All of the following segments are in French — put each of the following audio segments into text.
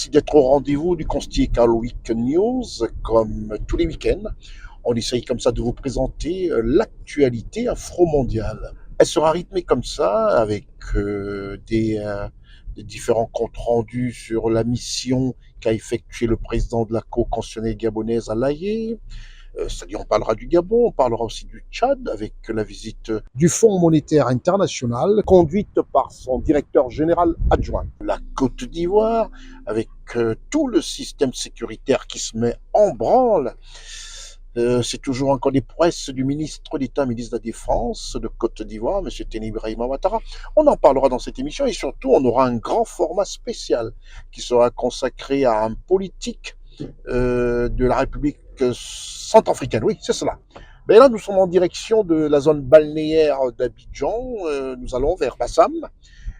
Merci d'être au rendez-vous du Constical Week News. Comme tous les week-ends, on essaye comme ça de vous présenter l'actualité afro-mondiale. Elle sera rythmée comme ça avec des différents comptes rendus sur la mission qu'a effectué le président de la Cour constitutionnelle gabonaise à l'Aïe. C'est-à-dire on parlera du Gabon, on parlera aussi du Tchad avec la visite du Fonds monétaire international conduite par son directeur général adjoint. La Côte d'Ivoire avec tout le système sécuritaire qui se met en branle. C'est toujours encore des prouesses du ministre d'État, ministre de la Défense de Côte d'Ivoire, M. Teni Ibrahima Ouattara. On en parlera dans cette émission et surtout on aura un grand format spécial qui sera consacré à un politique de la République centrafricaine. Oui, c'est cela. Mais là, nous sommes en direction de la zone balnéaire d'Abidjan. Nous allons vers Bassam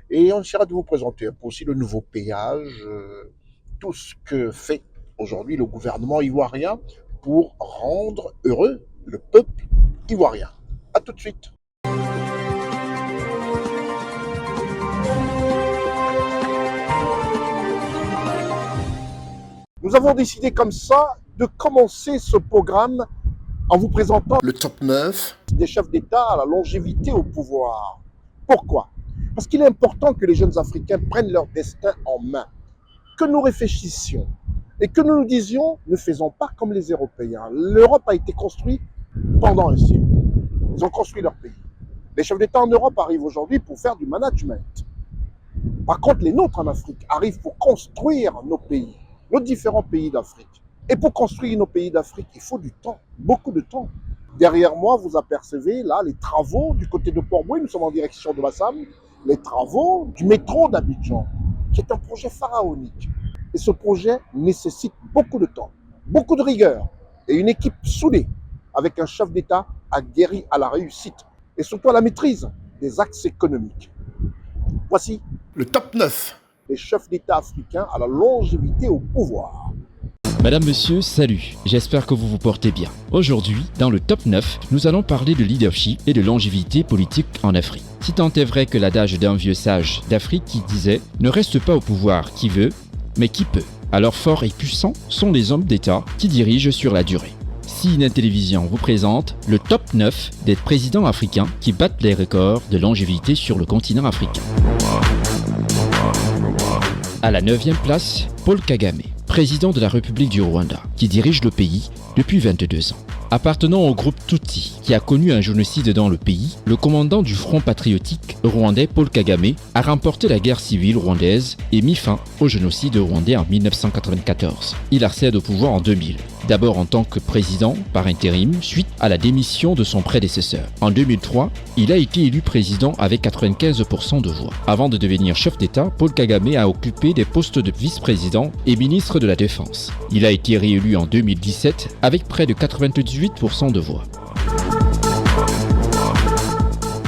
et on essaiera de vous présenter un peu aussi le nouveau péage, tout ce que fait aujourd'hui le gouvernement ivoirien pour rendre heureux le peuple ivoirien. À tout de suite. Nous avons décidé comme ça de commencer ce programme en vous présentant le top 9 des chefs d'État à la longévité au pouvoir. Pourquoi? Parce qu'il est important que les jeunes Africains prennent leur destin en main, que nous réfléchissions et que nous nous disions, ne faisons pas comme les Européens. L'Europe a été construite pendant un siècle. Ils ont construit leur pays. Les chefs d'État en Europe arrivent aujourd'hui pour faire du management. Par contre, les nôtres en Afrique arrivent pour construire nos pays, nos différents pays d'Afrique. Et pour construire nos pays d'Afrique, il faut du temps, beaucoup de temps. Derrière moi, vous apercevez là les travaux du côté de Port-Bouët, nous sommes en direction de Bassam, les travaux du métro d'Abidjan, qui est un projet pharaonique. Et ce projet nécessite beaucoup de temps, beaucoup de rigueur et une équipe soudée avec un chef d'État aguerri à la réussite et surtout à la maîtrise des axes économiques. Voici le top 9 les chefs d'État africains à la longévité au pouvoir. Madame, Monsieur, salut, j'espère que vous vous portez bien. Aujourd'hui, dans le top 9, nous allons parler de leadership et de longévité politique en Afrique. Si tant est vrai que l'adage d'un vieux sage d'Afrique qui disait « Ne reste pas au pouvoir qui veut, mais qui peut ». Alors forts et puissants sont les hommes d'État qui dirigent sur la durée. CNN Télévision vous présente le top 9 des présidents africains qui battent les records de longévité sur le continent africain. À la 9e place, Paul Kagame, président de la République du Rwanda, qui dirige le pays depuis 22 ans. Appartenant au groupe Tutsi, qui a connu un génocide dans le pays, le commandant du Front patriotique rwandais Paul Kagame a remporté la guerre civile rwandaise et mis fin au génocide rwandais en 1994. Il accède au pouvoir en 2000, d'abord en tant que président par intérim suite à la démission de son prédécesseur. En 2003, il a été élu président avec 95% de voix. Avant de devenir chef d'État, Paul Kagame a occupé des postes de vice-président et ministre de la Défense. Il a été réélu en 2017 avec près de 98% de voix.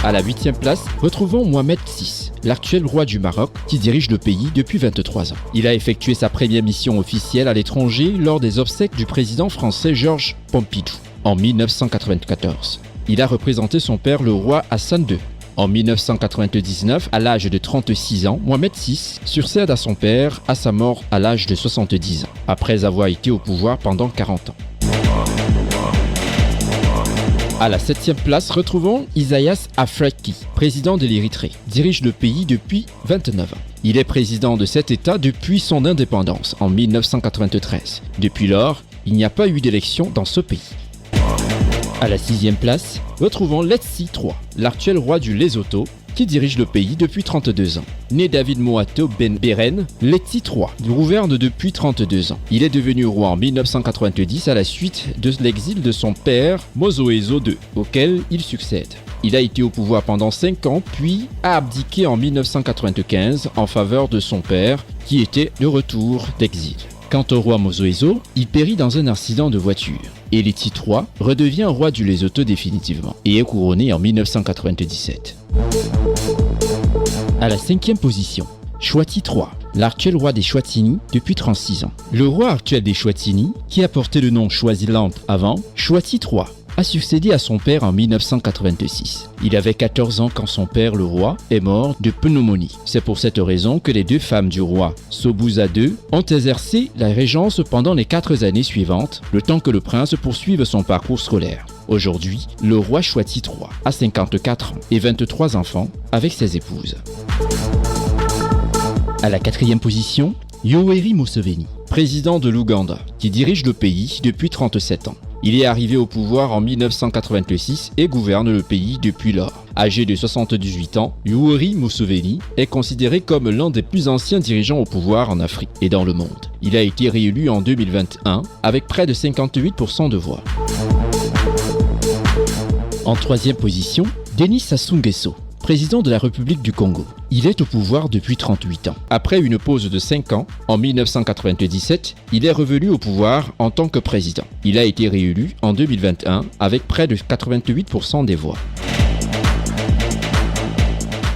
À la 8e place, retrouvons Mohamed VI, l'actuel roi du Maroc qui dirige le pays depuis 23 ans. Il a effectué sa première mission officielle à l'étranger lors des obsèques du président français Georges Pompidou en 1994. Il a représenté son père le roi Hassan II. En 1999, à l'âge de 36 ans, Mohamed VI succède à son père à sa mort à l'âge de 70 ans, après avoir été au pouvoir pendant 40 ans. À la 7e place, retrouvons Isaias Afwerki, président de l'Érythrée, dirige le pays depuis 29 ans. Il est président de cet État depuis son indépendance en 1993. Depuis lors, il n'y a pas eu d'élection dans ce pays. À la 6e place, retrouvons Letsi III, l'actuel roi du Lesotho, qui dirige le pays depuis 32 ans. Né David Moato Ben Beren, Letsi III gouverne depuis 32 ans. Il est devenu roi en 1990 à la suite de l'exil de son père Mozoezo II, auquel il succède. Il a été au pouvoir pendant 5 ans, puis a abdiqué en 1995 en faveur de son père, qui était de retour d'exil. Quant au roi Mozoezo, il périt dans un accident de voiture. Et Letsi III redevient roi du Lesotho définitivement et est couronné en 1997. À la 5e position, Chouati III, l'actuel roi des Chouatini depuis 36 ans. Le roi actuel des Chouatini, qui a porté le nom Swaziland avant, Chouati III, a succédé à son père en 1986. Il avait 14 ans quand son père, le roi, est mort de pneumonie. C'est pour cette raison que les deux femmes du roi, Sobhuza II, ont exercé la régence pendant les 4 années suivantes, le temps que le prince poursuive son parcours scolaire. Aujourd'hui, le roi Chouati III a 54 ans et 23 enfants avec ses épouses. À la 4e position, Yoweri Museveni, président de l'Ouganda, qui dirige le pays depuis 37 ans. Il est arrivé au pouvoir en 1986 et gouverne le pays depuis lors. Âgé de 78 ans, Yoweri Museveni est considéré comme l'un des plus anciens dirigeants au pouvoir en Afrique et dans le monde. Il a été réélu en 2021 avec près de 58% de voix. En 3e position, Denis Sassou Nguesso, président de la République du Congo. Il est au pouvoir depuis 38 ans. Après une pause de 5 ans, en 1997, il est revenu au pouvoir en tant que président. Il a été réélu en 2021 avec près de 88% des voix.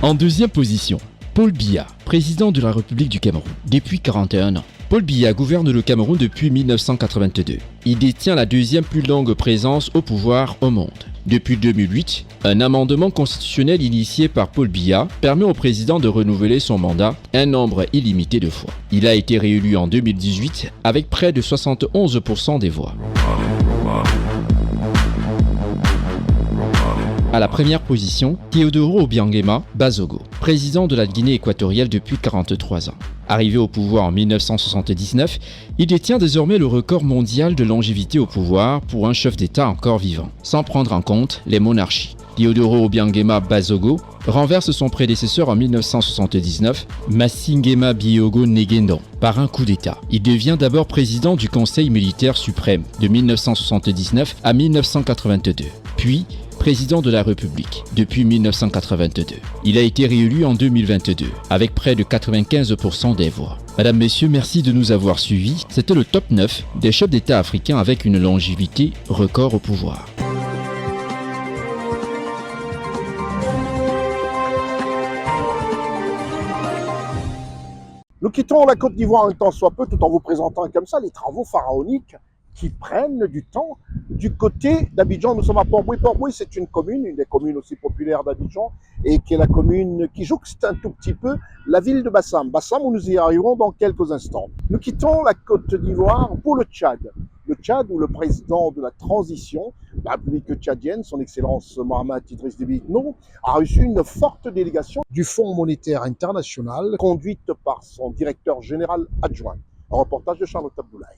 En 2e position, Paul Biya, président de la République du Cameroun, depuis 41 ans. Paul Biya gouverne le Cameroun depuis 1982. Il détient la 2e plus longue présence au pouvoir au monde. Depuis 2008, un amendement constitutionnel initié par Paul Biya permet au président de renouveler son mandat un nombre illimité de fois. Il a été réélu en 2018 avec près de 71% des voix. À la première position, Théodoro Obiangema Bazogo, président de la Guinée équatoriale depuis 43 ans. Arrivé au pouvoir en 1979, il détient désormais le record mondial de longévité au pouvoir pour un chef d'État encore vivant, sans prendre en compte les monarchies. Théodoro Obiangema Bazogo renverse son prédécesseur en 1979, Masingema Biogo Negendo, par un coup d'État. Il devient d'abord président du Conseil militaire suprême de 1979 à 1982, puis président de la République depuis 1982. Il a été réélu en 2022 avec près de 95% des voix. Madame, Messieurs, merci de nous avoir suivis. C'était le top 9 des chefs d'État africains avec une longévité record au pouvoir. Nous quittons la Côte d'Ivoire un temps soit peu, tout en vous présentant comme ça les travaux pharaoniques qui prennent du temps du côté d'Abidjan. Nous sommes à Port-Boué. Port-Boué, c'est une des communes aussi populaires d'Abidjan, et qui est la commune qui jouxte un tout petit peu la ville de Bassam. Bassam, où nous y arriverons dans quelques instants. Nous quittons la Côte d'Ivoire pour le Tchad. Le Tchad, où le président de la transition, la République tchadienne, son Excellence Mohamed Idriss Déby Itno, a reçu une forte délégation du Fonds monétaire international, conduite par son directeur général adjoint. Un reportage de Charlotte Abdoulaye.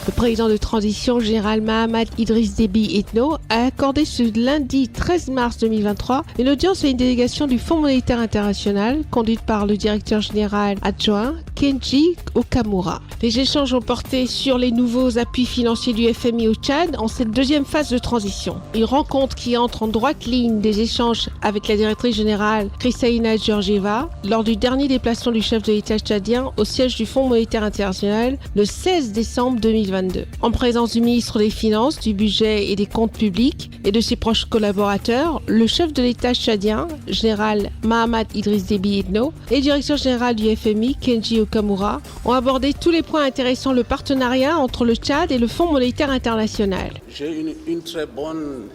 Le président de transition général Mohamed Idriss Déby Itno a accordé ce lundi 13 mars 2023 une audience à une délégation du Fonds monétaire international conduite par le directeur général adjoint Kenji Okamura. Les échanges ont porté sur les nouveaux appuis financiers du FMI au Tchad en cette deuxième phase de transition. Une rencontre qui entre en droite ligne des échanges avec la directrice générale Kristalina Georgieva lors du dernier déplacement du chef de l'État tchadien au siège du Fonds monétaire international le 16 décembre 2022. En présence du ministre des Finances, du Budget et des Comptes publics et de ses proches collaborateurs, le chef de l'État tchadien, général Mohamed Idriss Déby Itno, et le directeur général du FMI, Kenji Okamura, ont abordé tous les points intéressant le partenariat entre le Tchad et le Fonds monétaire international. J'ai eu une très bonne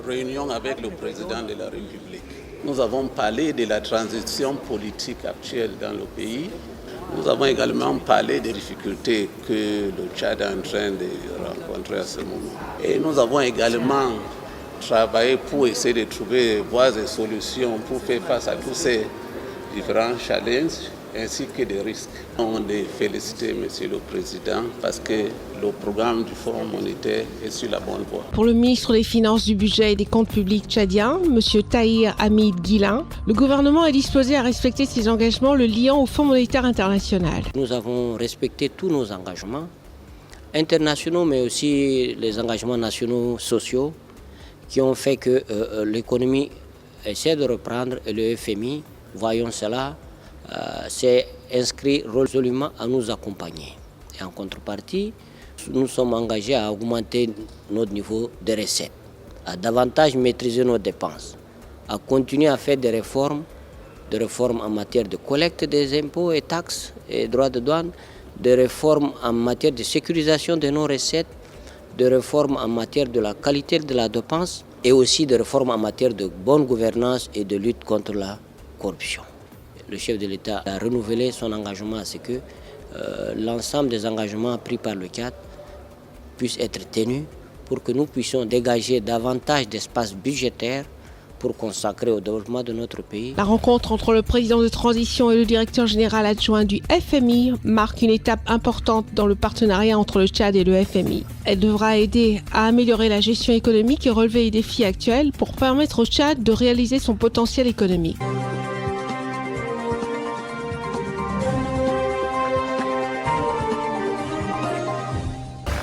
réunion avec le président de la République. Nous avons parlé de la transition politique actuelle dans le pays. Nous avons également parlé des difficultés que le Tchad est en train de rencontrer à ce moment. Et nous avons également travaillé pour essayer de trouver voies et solutions pour faire face à tous ces différents challenges ainsi que des risques. On a félicité Monsieur le Président parce que le programme du Fonds monétaire est sur la bonne voie. Pour le ministre des Finances, du Budget et des Comptes publics tchadien, M. Tahir Hamid Guilin, le gouvernement est disposé à respecter ses engagements le liant au Fonds monétaire international. Nous avons respecté tous nos engagements internationaux, mais aussi les engagements nationaux sociaux qui ont fait que l'économie essaie de reprendre et le FMI, voyons cela, s'est inscrit résolument à nous accompagner. Et en contrepartie, nous sommes engagés à augmenter notre niveau de recettes, à davantage maîtriser nos dépenses, à continuer à faire des réformes en matière de collecte des impôts et taxes et droits de douane, des réformes en matière de sécurisation de nos recettes, de réformes en matière de la qualité de la dépense et aussi de réformes en matière de bonne gouvernance et de lutte contre la corruption. Le chef de l'État a renouvelé son engagement à ce que l'ensemble des engagements pris par le Tchad puissent être tenus pour que nous puissions dégager davantage d'espace budgétaire pour consacrer au développement de notre pays. La rencontre entre le président de transition et le directeur général adjoint du FMI marque une étape importante dans le partenariat entre le Tchad et le FMI. Elle devra aider à améliorer la gestion économique et relever les défis actuels pour permettre au Tchad de réaliser son potentiel économique.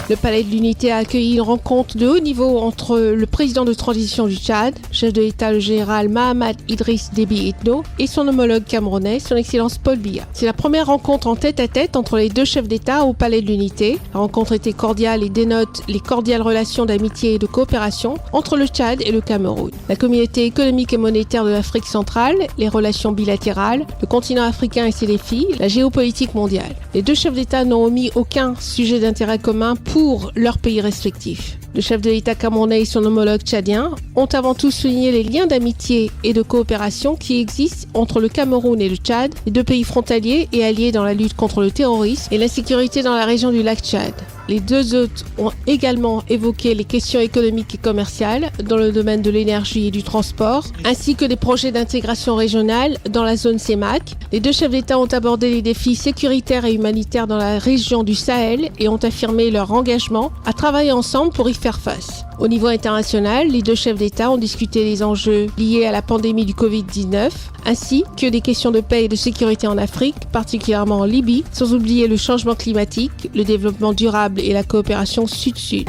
Le Palais de l'Unité a accueilli une rencontre de haut niveau entre le président de transition du Tchad, chef de l'État le général Mahamat Idriss Déby Itno, et son homologue camerounais, son Excellence Paul Biya. C'est la première rencontre en tête-à-tête entre les deux chefs d'État au Palais de l'Unité. La rencontre était cordiale et dénote les cordiales relations d'amitié et de coopération entre le Tchad et le Cameroun. La communauté économique et monétaire de l'Afrique centrale, les relations bilatérales, le continent africain et ses défis, la géopolitique mondiale. Les deux chefs d'État n'ont omis aucun sujet d'intérêt commun pour leurs pays respectifs. Le chef de l'État camerounais et son homologue tchadien ont avant tout souligné les liens d'amitié et de coopération qui existent entre le Cameroun et le Tchad, les deux pays frontaliers et alliés dans la lutte contre le terrorisme et l'insécurité dans la région du lac Tchad. Les deux hôtes ont également évoqué les questions économiques et commerciales dans le domaine de l'énergie et du transport, ainsi que des projets d'intégration régionale dans la zone CEMAC. Les deux chefs d'État ont abordé les défis sécuritaires et humanitaires dans la région du Sahel et ont affirmé leur engagement à travailler ensemble pour y faire face. Au niveau international, les deux chefs d'État ont discuté des enjeux liés à la pandémie du Covid-19, ainsi que des questions de paix et de sécurité en Afrique, particulièrement en Libye, sans oublier le changement climatique, le développement durable et la coopération sud-sud.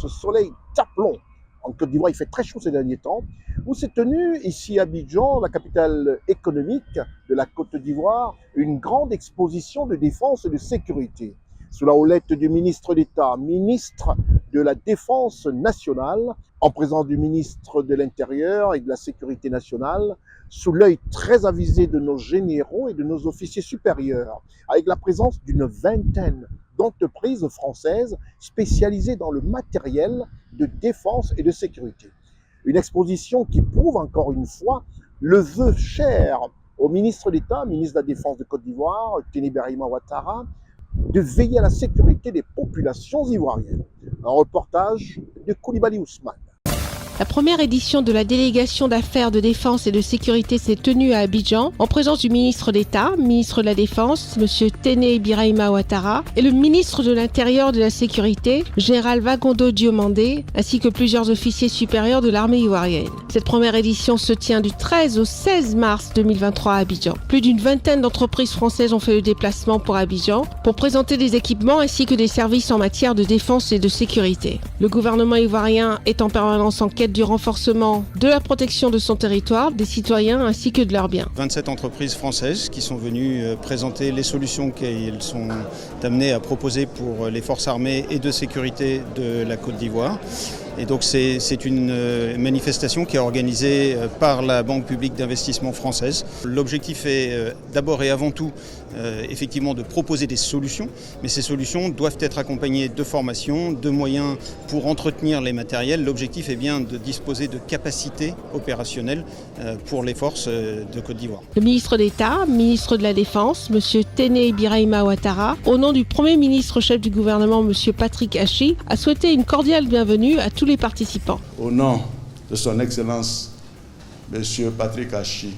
Ce soleil tape-long. En Côte d'Ivoire, il fait très chaud ces derniers temps, où s'est tenue ici à Abidjan, la capitale économique de la Côte d'Ivoire, une grande exposition de défense et de sécurité. Sous la houlette du ministre d'État, ministre de la Défense nationale, en présence du ministre de l'Intérieur et de la Sécurité nationale, sous l'œil très avisé de nos généraux et de nos officiers supérieurs, avec la présence d'une vingtaine d'entreprises françaises spécialisées dans le matériel de défense et de sécurité. Une exposition qui prouve encore une fois le vœu cher au ministre d'État, ministre de la Défense de Côte d'Ivoire, Tene Birahima Ouattara, de veiller à la sécurité des populations ivoiriennes. Un reportage de Koulibaly Ousmane. La première édition de la délégation d'affaires de défense et de sécurité s'est tenue à Abidjan en présence du ministre d'État, ministre de la Défense, M. Tene Birahima Ouattara, et le ministre de l'Intérieur et de la Sécurité, général Vagondo Diomandé, ainsi que plusieurs officiers supérieurs de l'armée ivoirienne. Cette première édition se tient du 13 au 16 mars 2023 à Abidjan. Plus d'une vingtaine d'entreprises françaises ont fait le déplacement pour Abidjan pour présenter des équipements ainsi que des services en matière de défense et de sécurité. Le gouvernement ivoirien est en permanence en quête du renforcement de la protection de son territoire, des citoyens ainsi que de leurs biens. 27 entreprises françaises qui sont venues présenter les solutions qu'elles sont amenées à proposer pour les forces armées et de sécurité de la Côte d'Ivoire. Et donc c'est une manifestation qui est organisée par la Banque publique d'investissement française. L'objectif est d'abord et avant tout effectivement de proposer des solutions, mais ces solutions doivent être accompagnées de formation, de moyens pour entretenir les matériels. L'objectif est bien de disposer de capacités opérationnelles pour les forces de Côte d'Ivoire. Le ministre d'État, ministre de la Défense, M. Tene Birahima Ouattara, au nom du Premier ministre chef du gouvernement, M. Patrick Hachi, a souhaité une cordiale bienvenue à tous les participants. Au nom de son Excellence, M. Patrick Hachi,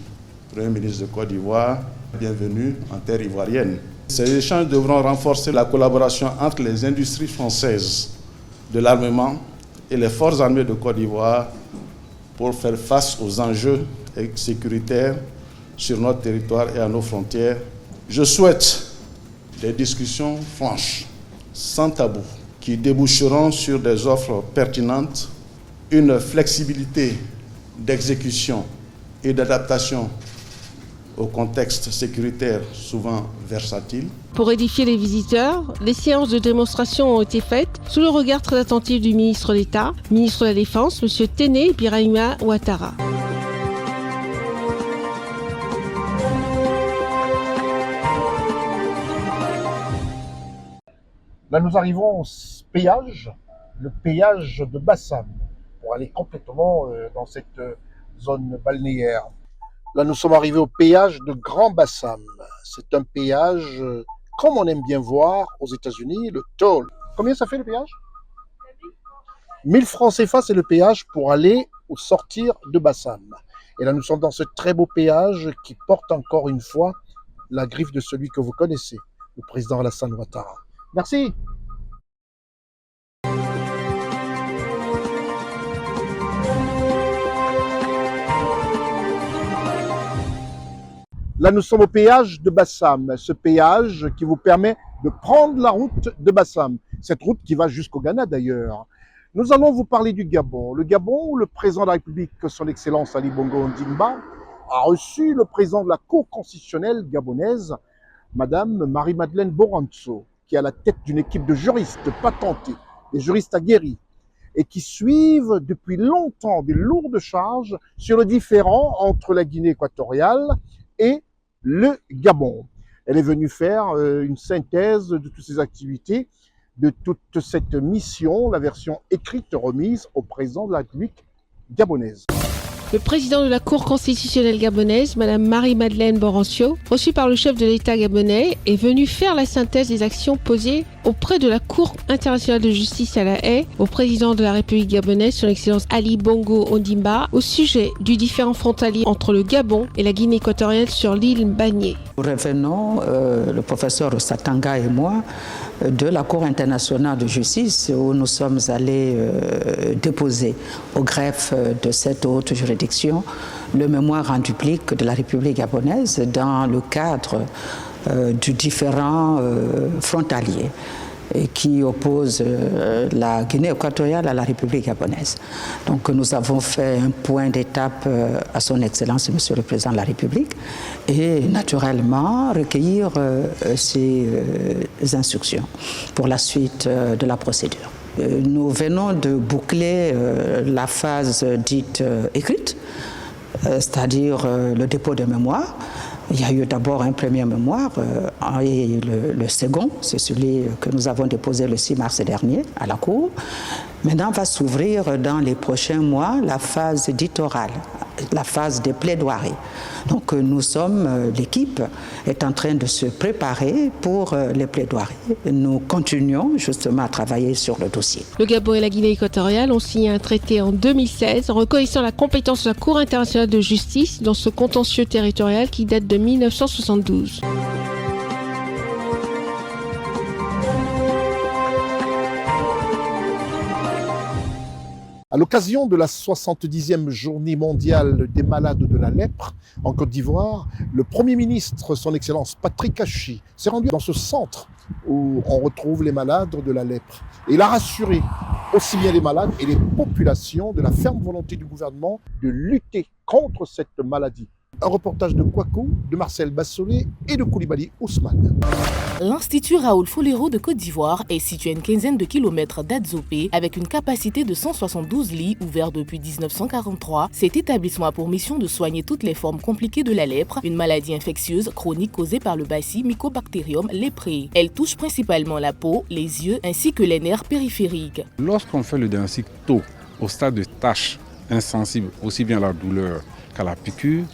Premier ministre de Côte d'Ivoire, bienvenue en terre ivoirienne. Ces échanges devront renforcer la collaboration entre les industries françaises de l'armement et les forces armées de Côte d'Ivoire pour faire face aux enjeux sécuritaires sur notre territoire et à nos frontières. Je souhaite des discussions franches, sans tabou, qui déboucheront sur des offres pertinentes, une flexibilité d'exécution et d'adaptation au contexte sécuritaire souvent versatile. Pour édifier les visiteurs, des séances de démonstration ont été faites sous le regard très attentif du ministre d'État, ministre de la Défense, M. Tene Birahima Ouattara. Là, nous arrivons au péage, le péage de Bassam, pour aller complètement dans cette zone balnéaire. Là, nous sommes arrivés au péage de Grand Bassam. C'est un péage, comme on aime bien voir aux États-Unis, le toll. Combien ça fait le péage? 1000 francs CFA, c'est le péage pour aller ou sortir de Bassam. Et là, nous sommes dans ce très beau péage qui porte encore une fois la griffe de celui que vous connaissez, le président Alassane Ouattara. Merci. Là, nous sommes au péage de Bassam, ce péage qui vous permet de prendre la route de Bassam. Cette route qui va jusqu'au Ghana d'ailleurs. Nous allons vous parler du Gabon. Le Gabon, où le président de la République, son Excellence Ali Bongo Ondimba, a reçu le président de la Cour constitutionnelle gabonaise, Madame Marie-Madeleine Boranso, qui est à la tête d'une équipe de juristes patentés, des juristes aguerris, et qui suivent depuis longtemps des lourdes charges sur le différend entre la Guinée équatoriale et le Gabon. Elle est venue faire une synthèse de toutes ces activités, de toute cette mission, la version écrite remise au président de la République gabonaise. Le président de la Cour constitutionnelle gabonaise, Mme Marie-Madeleine Borancio, reçue par le chef de l'État gabonais, est venue faire la synthèse des actions posées auprès de la Cour internationale de justice à La Haye, au président de la République gabonaise, son Excellence Ali Bongo Ondimba, au sujet du différend frontalier entre le Gabon et la Guinée équatoriale sur l'île Bagné. Nous revenons, le professeur Satanga et moi, de la Cour internationale de justice où nous sommes allés déposer au greffe de cette haute juridiction le mémoire en public de la République gabonaise dans le cadre du différend frontalier qui oppose la Guinée équatoriale à la République gabonaise. Donc nous avons fait un point d'étape à son Excellence, Monsieur le Président de la République, et naturellement recueillir ses instructions pour la suite de la procédure. Nous venons de boucler la phase dite écrite, c'est-à-dire le dépôt de mémoire. Il y a eu d'abord un premier mémoire et le second, c'est celui que nous avons déposé le 6 mars dernier à la Cour. Maintenant va s'ouvrir dans les prochains mois la phase dite orale, la phase des plaidoiries. Donc nous sommes, l'équipe est en train de se préparer pour les plaidoiries. Nous continuons justement à travailler sur le dossier. Le Gabon et la Guinée équatoriale ont signé un traité en 2016 en reconnaissant la compétence de la Cour internationale de justice dans ce contentieux territorial qui date de 1972. À l'occasion de la 70e journée mondiale des malades de la lèpre en Côte d'Ivoire, le Premier ministre, son Excellence Patrick Hachi, s'est rendu dans ce centre où on retrouve les malades de la lèpre. Et il a rassuré aussi bien les malades et les populations de la ferme volonté du gouvernement de lutter contre cette maladie. Un reportage de Kouakou, de Marcel Bassolé et de Koulibaly Ousmane. L'Institut Raoul Folero de Côte d'Ivoire est situé à une quinzaine de kilomètres d'Adzopé avec une capacité de 172 lits ouvert depuis 1943. Cet établissement a pour mission de soigner toutes les formes compliquées de la lèpre, une maladie infectieuse chronique causée par le bacille Mycobacterium leprae. Elle touche principalement la peau, les yeux ainsi que les nerfs périphériques. Lorsqu'on fait le diagnostic tôt, au stade de tache insensible, aussi bien à la douleur qu'à la piqûre,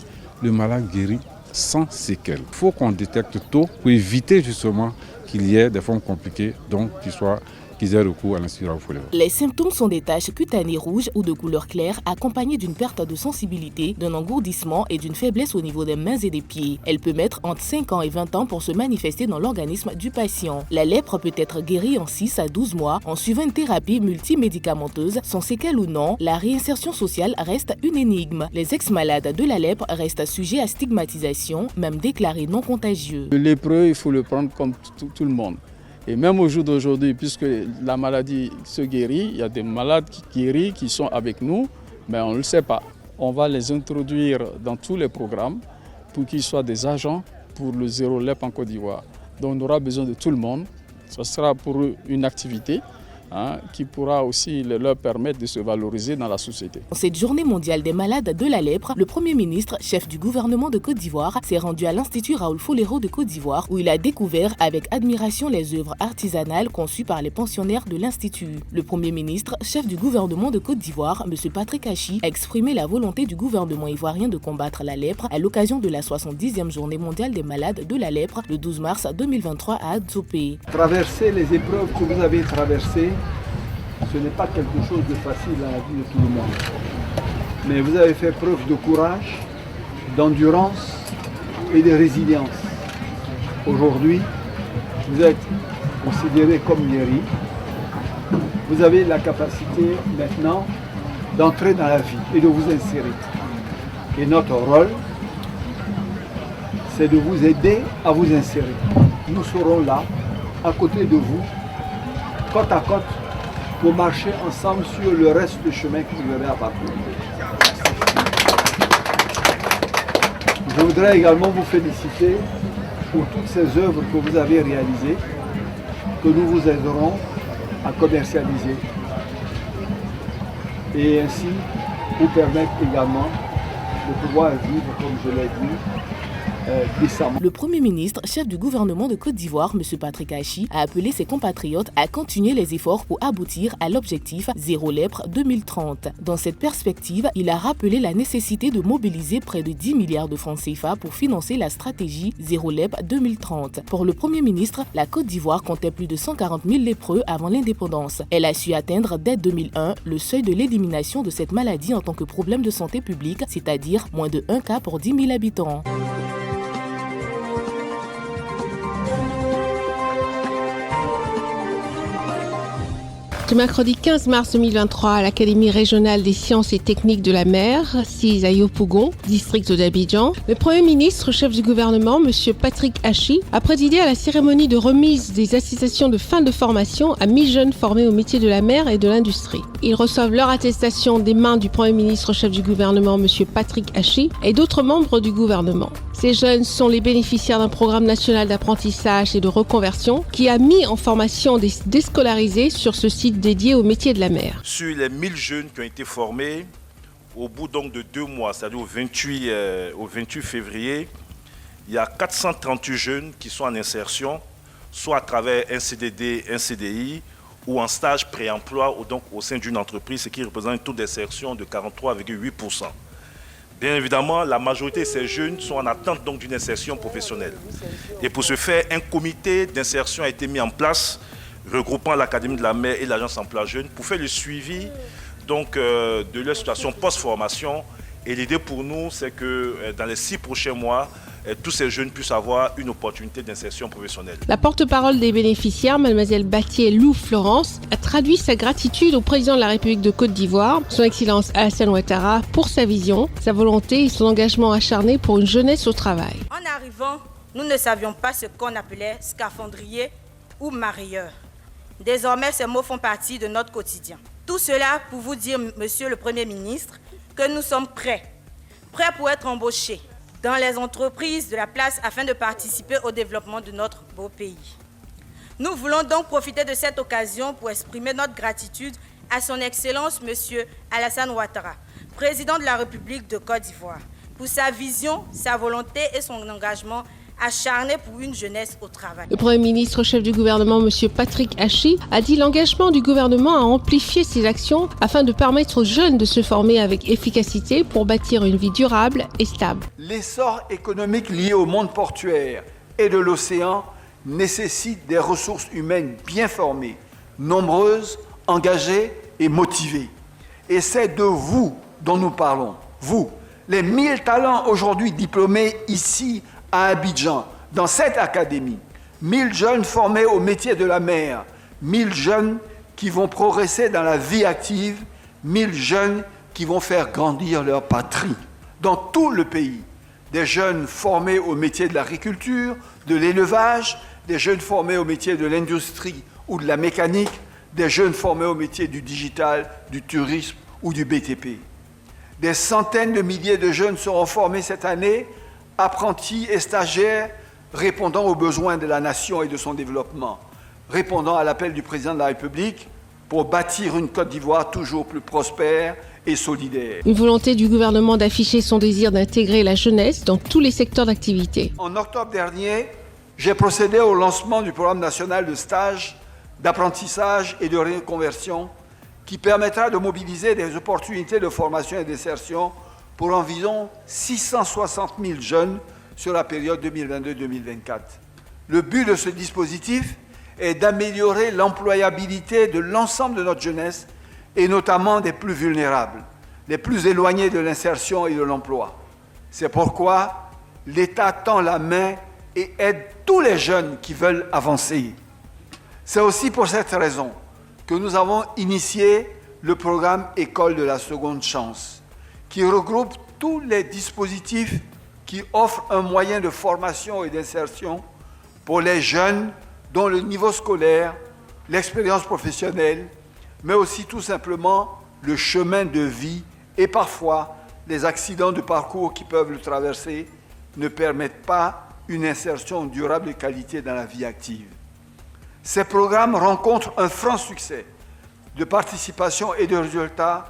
le malade guérit sans séquelles. Il faut qu'on détecte tôt pour éviter justement qu'il y ait des formes compliquées, donc qu'ils aient recours à l'Institut Raoul Folero. Les symptômes sont des taches cutanées rouges ou de couleur claire accompagnées d'une perte de sensibilité, d'un engourdissement et d'une faiblesse au niveau des mains et des pieds. Elle peut mettre entre 5 ans et 20 ans pour se manifester dans l'organisme du patient. La lèpre peut être guérie en 6 à 12 mois en suivant une thérapie multimédicamenteuse. Sans séquelles ou non, la réinsertion sociale reste une énigme. Les ex-malades de la lèpre restent sujets à stigmatisation, même déclarés non contagieux. Le lépreux, il faut le prendre comme tout le monde. Et même au jour d'aujourd'hui, puisque la maladie se guérit, il y a des malades qui guérissent, qui sont avec nous, mais on ne le sait pas. On va les introduire dans tous les programmes pour qu'ils soient des agents pour le zéro lèpre en Côte d'Ivoire. Donc on aura besoin de tout le monde. Ce sera pour eux une activité qui pourra aussi leur permettre de se valoriser dans la société. Pour cette journée mondiale des malades de la lèpre, le Premier ministre, chef du gouvernement de Côte d'Ivoire, s'est rendu à l'Institut Raoul Folero de Côte d'Ivoire où il a découvert avec admiration les œuvres artisanales conçues par les pensionnaires de l'Institut. Le Premier ministre, chef du gouvernement de Côte d'Ivoire, M. Patrick Achi, a exprimé la volonté du gouvernement ivoirien de combattre la lèpre à l'occasion de la 70e journée mondiale des malades de la lèpre le 12 mars 2023 à Adzopé. Traverser les épreuves que vous avez traversées, ce n'est pas quelque chose de facile à la vie de tout le monde. Mais vous avez fait preuve de courage, d'endurance et de résilience. Aujourd'hui, vous êtes considérés comme guéris. Vous avez la capacité maintenant d'entrer dans la vie et de vous insérer. Et notre rôle, c'est de vous aider à vous insérer. Nous serons là, à côté de vous, côte à côte, pour marcher ensemble sur le reste du chemin que vous avez à parcourir. Je voudrais également vous féliciter pour toutes ces œuvres que vous avez réalisées, que nous vous aiderons à commercialiser et ainsi vous permettre également de pouvoir vivre, comme je l'ai dit, décemment. Le Premier ministre, chef du gouvernement de Côte d'Ivoire, M. Patrick Achi, a appelé ses compatriotes à continuer les efforts pour aboutir à l'objectif Zéro lèpre 2030. Dans cette perspective, il a rappelé la nécessité de mobiliser près de 10 milliards de francs CFA pour financer la stratégie Zéro lèpre 2030. Pour le Premier ministre, la Côte d'Ivoire comptait plus de 140 000 lépreux avant l'indépendance. Elle a su atteindre dès 2001 le seuil de l'élimination de cette maladie en tant que problème de santé publique, c'est-à-dire moins de 1 cas pour 10 000 habitants. Ce mercredi 15 mars 2023, à l'Académie régionale des sciences et techniques de la mer, 6 à Yopougon, district d'Abidjan, le Premier ministre, chef du gouvernement, M. Patrick Achi, a présidé à la cérémonie de remise des attestations de fin de formation à 1000 jeunes formés au métier de la mer et de l'industrie. Ils reçoivent leur attestation des mains du Premier ministre, chef du gouvernement, M. Patrick Achi, et d'autres membres du gouvernement. Ces jeunes sont les bénéficiaires d'un programme national d'apprentissage et de reconversion qui a mis en formation des déscolarisés sur ce site dédié au métier de la mer. Sur les 1000 jeunes qui ont été formés, au bout donc de 2 mois, c'est-à-dire au 28 février, il y a 438 jeunes qui sont en insertion, soit à travers un CDD, un CDI, ou en stage pré-emploi, ou donc au sein d'une entreprise, ce qui représente un taux d'insertion de 43,8%. Bien évidemment, la majorité de ces jeunes sont en attente donc d'une insertion professionnelle. Et pour ce faire, un comité d'insertion a été mis en place, regroupant l'Académie de la mer et l'Agence Emploi Jeunes pour faire le suivi donc, de leur situation post-formation. Et l'idée pour nous, c'est que dans les 6 prochains mois, tous ces jeunes puissent avoir une opportunité d'insertion professionnelle. La porte-parole des bénéficiaires, Mlle Battier Lou Florence, a traduit sa gratitude au président de la République de Côte d'Ivoire, son Excellence Alassane Ouattara, pour sa vision, sa volonté et son engagement acharné pour une jeunesse au travail. En arrivant, nous ne savions pas ce qu'on appelait scaphandrier ou marieur. Désormais, ces mots font partie de notre quotidien. Tout cela pour vous dire, Monsieur le Premier ministre, que nous sommes prêts pour être embauchés dans les entreprises de la place afin de participer au développement de notre beau pays. Nous voulons donc profiter de cette occasion pour exprimer notre gratitude à son Excellence Monsieur Alassane Ouattara, président de la République de Côte d'Ivoire, pour sa vision, sa volonté et son engagement acharné pour une jeunesse au travail. Le Premier ministre, chef du gouvernement, M. Patrick Achi, a dit l'engagement du gouvernement à amplifier ses actions afin de permettre aux jeunes de se former avec efficacité pour bâtir une vie durable et stable. L'essor économique lié au monde portuaire et de l'océan nécessite des ressources humaines bien formées, nombreuses, engagées et motivées. Et c'est de vous dont nous parlons, vous, les 1000 talents aujourd'hui diplômés ici à Abidjan, dans cette académie, 1000 jeunes formés au métier de la mer, 1000 jeunes qui vont progresser dans la vie active, 1000 jeunes qui vont faire grandir leur patrie. Dans tout le pays, des jeunes formés au métier de l'agriculture, de l'élevage, des jeunes formés au métier de l'industrie ou de la mécanique, des jeunes formés au métier du digital, du tourisme ou du BTP. Des centaines de milliers de jeunes seront formés cette année, apprentis et stagiaires répondant aux besoins de la nation et de son développement, répondant à l'appel du président de la République pour bâtir une Côte d'Ivoire toujours plus prospère et solidaire. Une volonté du gouvernement d'afficher son désir d'intégrer la jeunesse dans tous les secteurs d'activité. En octobre dernier, j'ai procédé au lancement du programme national de stage, d'apprentissage et de reconversion qui permettra de mobiliser des opportunités de formation et d'insertion pour environ 660 000 jeunes sur la période 2022-2024. Le but de ce dispositif est d'améliorer l'employabilité de l'ensemble de notre jeunesse et notamment des plus vulnérables, les plus éloignés de l'insertion et de l'emploi. C'est pourquoi l'État tend la main et aide tous les jeunes qui veulent avancer. C'est aussi pour cette raison que nous avons initié le programme École de la seconde chance, qui regroupe tous les dispositifs qui offrent un moyen de formation et d'insertion pour les jeunes dont le niveau scolaire, l'expérience professionnelle, mais aussi tout simplement le chemin de vie et parfois les accidents de parcours qui peuvent le traverser ne permettent pas une insertion durable et qualité dans la vie active. Ces programmes rencontrent un franc succès de participation et de résultats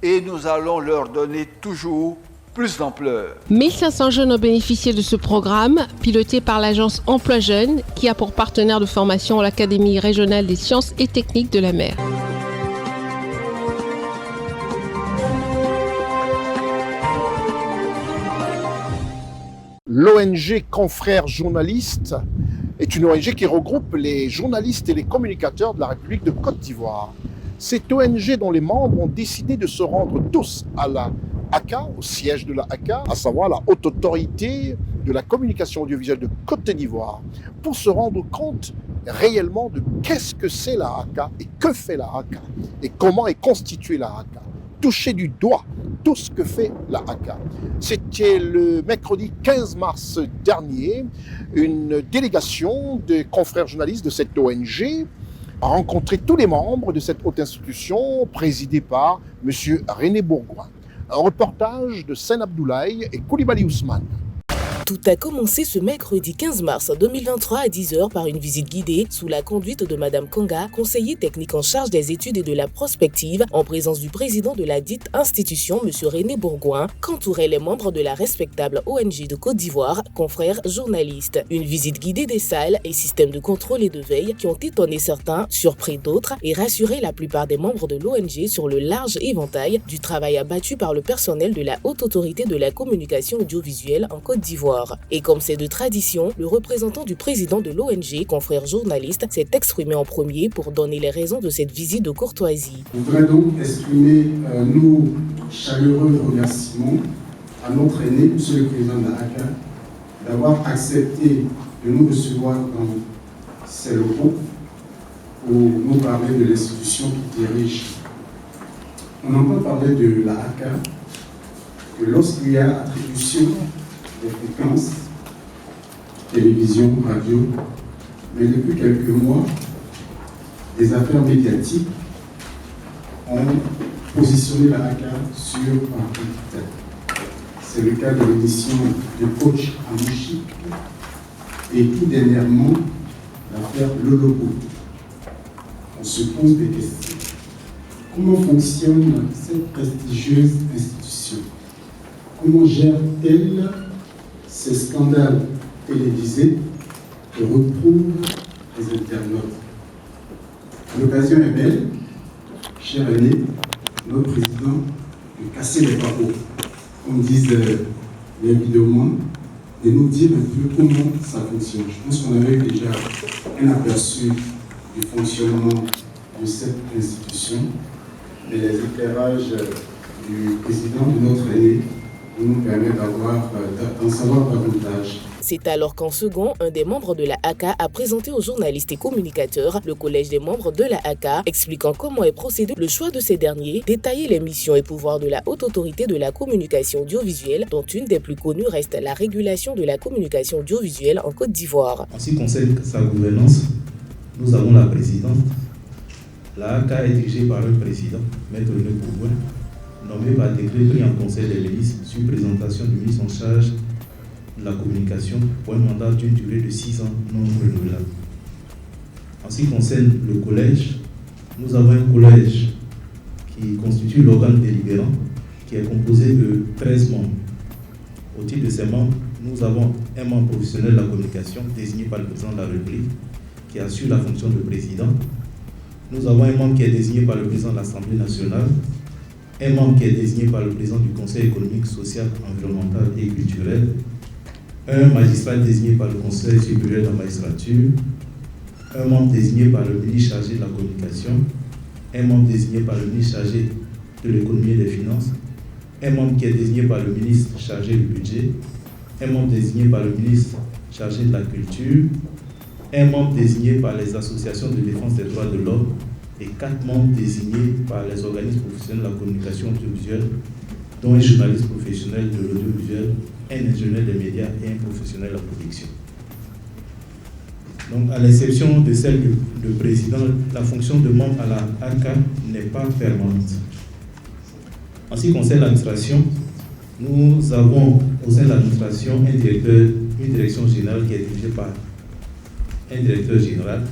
et nous allons leur donner toujours plus d'ampleur. 1500 jeunes ont bénéficié de ce programme, piloté par l'agence Emploi Jeunes, qui a pour partenaire de formation l'Académie régionale des sciences et techniques de la mer. L'ONG Confrères Journalistes est une ONG qui regroupe les journalistes et les communicateurs de la République de Côte d'Ivoire. Cette ONG dont les membres ont décidé de se rendre tous à la ACA, au siège de la ACA, à savoir la haute autorité de la communication audiovisuelle de Côte d'Ivoire, pour se rendre compte réellement de qu'est-ce que c'est la ACA et que fait la ACA et comment est constituée la ACA. Toucher du doigt tout ce que fait la ACA. C'était le mercredi 15 mars dernier, une délégation des confrères journalistes de cette ONG a rencontré tous les membres de cette haute institution présidée par M. René Bourgoin. Un reportage de Sen Abdoulaye et Koulibaly Ousmane. Tout a commencé ce mercredi 15 mars 2023 à 10h par une visite guidée sous la conduite de Madame Kanga, conseiller technique en charge des études et de la prospective, en présence du président de la dite institution, M. René Bourgoin, qu'entouraient les membres de la respectable ONG de Côte d'Ivoire, confrères journalistes. Une visite guidée des salles et systèmes de contrôle et de veille qui ont étonné certains, surpris d'autres et rassuré la plupart des membres de l'ONG sur le large éventail du travail abattu par le personnel de la haute autorité de la communication audiovisuelle en Côte d'Ivoire. Et comme c'est de tradition, le représentant du président de l'ONG, confrères journalistes, s'est exprimé en premier pour donner les raisons de cette visite de courtoisie. Je voudrais donc exprimer nos chaleureux remerciements à notre aîné, M. le président de la ACA, d'avoir accepté de nous recevoir dans ses locaux pour nous parler de l'institution qui dirige. On entend parler de la ACA que lorsqu'il y a attribution des fréquences, télévision, radio, mais depuis quelques mois, les affaires médiatiques ont positionné la ACA sur un critère. C'est le cas de l'émission de coach Amouchi et tout dernièrement l'affaire Le Logo. On se pose des questions. Comment fonctionne cette prestigieuse institution? Comment gère-t-elle ces scandales télévisés que retrouvent les internautes? L'occasion est belle, cher René, notre président, de casser les papeaux, comme disent les vidéomans, et nous dire un peu comment ça fonctionne. Je pense qu'on avait déjà un aperçu du fonctionnement de cette institution, mais les éclairages du président de notre aîné nous permet d'en savoir davantage. C'est alors qu'en second, un des membres de la ACA a présenté aux journalistes et communicateurs le collège des membres de la ACA, expliquant comment est procédé le choix de ces derniers, détailler les missions et pouvoirs de la haute autorité de la communication audiovisuelle, dont une des plus connues reste la régulation de la communication audiovisuelle en Côte d'Ivoire. En ce qui concerne sa gouvernance, nous avons la présidente. La ACA est dirigée par un président, Maître René Bourgoin, nommé par décret pris en conseil des ministres sur présentation du ministre en charge de la communication pour un mandat d'une durée de 6 ans non renouvelable. En ce qui concerne le collège, nous avons un collège qui constitue l'organe délibérant, qui est composé de 13 membres. Au titre de ces membres, nous avons un membre professionnel de la communication désigné par le président de la République, qui assure la fonction de président. Nous avons un membre qui est désigné par le président de l'Assemblée nationale, un membre qui est désigné par le président du Conseil économique, social, environnemental et culturel, un magistrat désigné par le Conseil supérieur de la magistrature, un membre désigné par le ministre chargé de la communication, un membre désigné par le ministre chargé de l'économie et des finances, un membre qui est désigné par le ministre chargé du budget, un membre désigné par le ministre chargé de la culture, un membre désigné par les associations de défense des droits de l'homme et 4 membres désignés par les organismes professionnels de la communication audiovisuelle, dont un journaliste professionnel de l'audiovisuel, un ingénieur des médias et un professionnel de la production. Donc, à l'exception de celle de président, la fonction de membre à la ACA n'est pas permanente. En ce qui concerne l'administration, nous avons au sein de l'administration une direction générale qui est dirigée par un directeur général.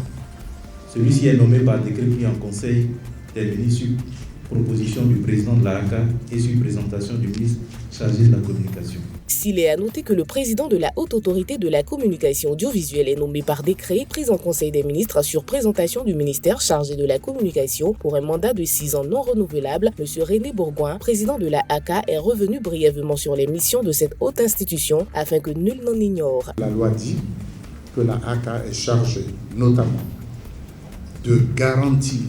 Celui-ci est nommé par décret pris en conseil des ministres sur proposition du président de la ACA et sur présentation du ministre chargé de la communication. S'il est à noter que le président de la Haute Autorité de la Communication Audiovisuelle est nommé par décret pris en Conseil des ministres sur présentation du ministère chargé de la communication pour un mandat de 6 ans non renouvelable, M. René Bourgoin, président de la ACA, est revenu brièvement sur les missions de cette haute institution afin que nul n'en ignore. La loi dit que la ACA est chargée notamment de garantir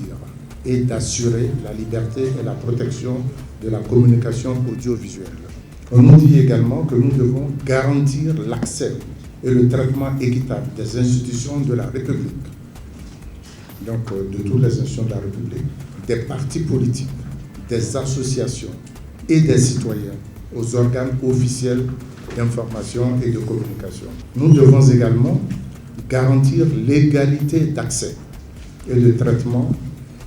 et d'assurer la liberté et la protection de la communication audiovisuelle. On nous dit également que nous devons garantir l'accès et le traitement équitable des institutions de la République, donc de toutes les institutions de la République, des partis politiques, des associations et des citoyens aux organes officiels d'information et de communication. Nous devons également garantir l'égalité d'accès et de traitement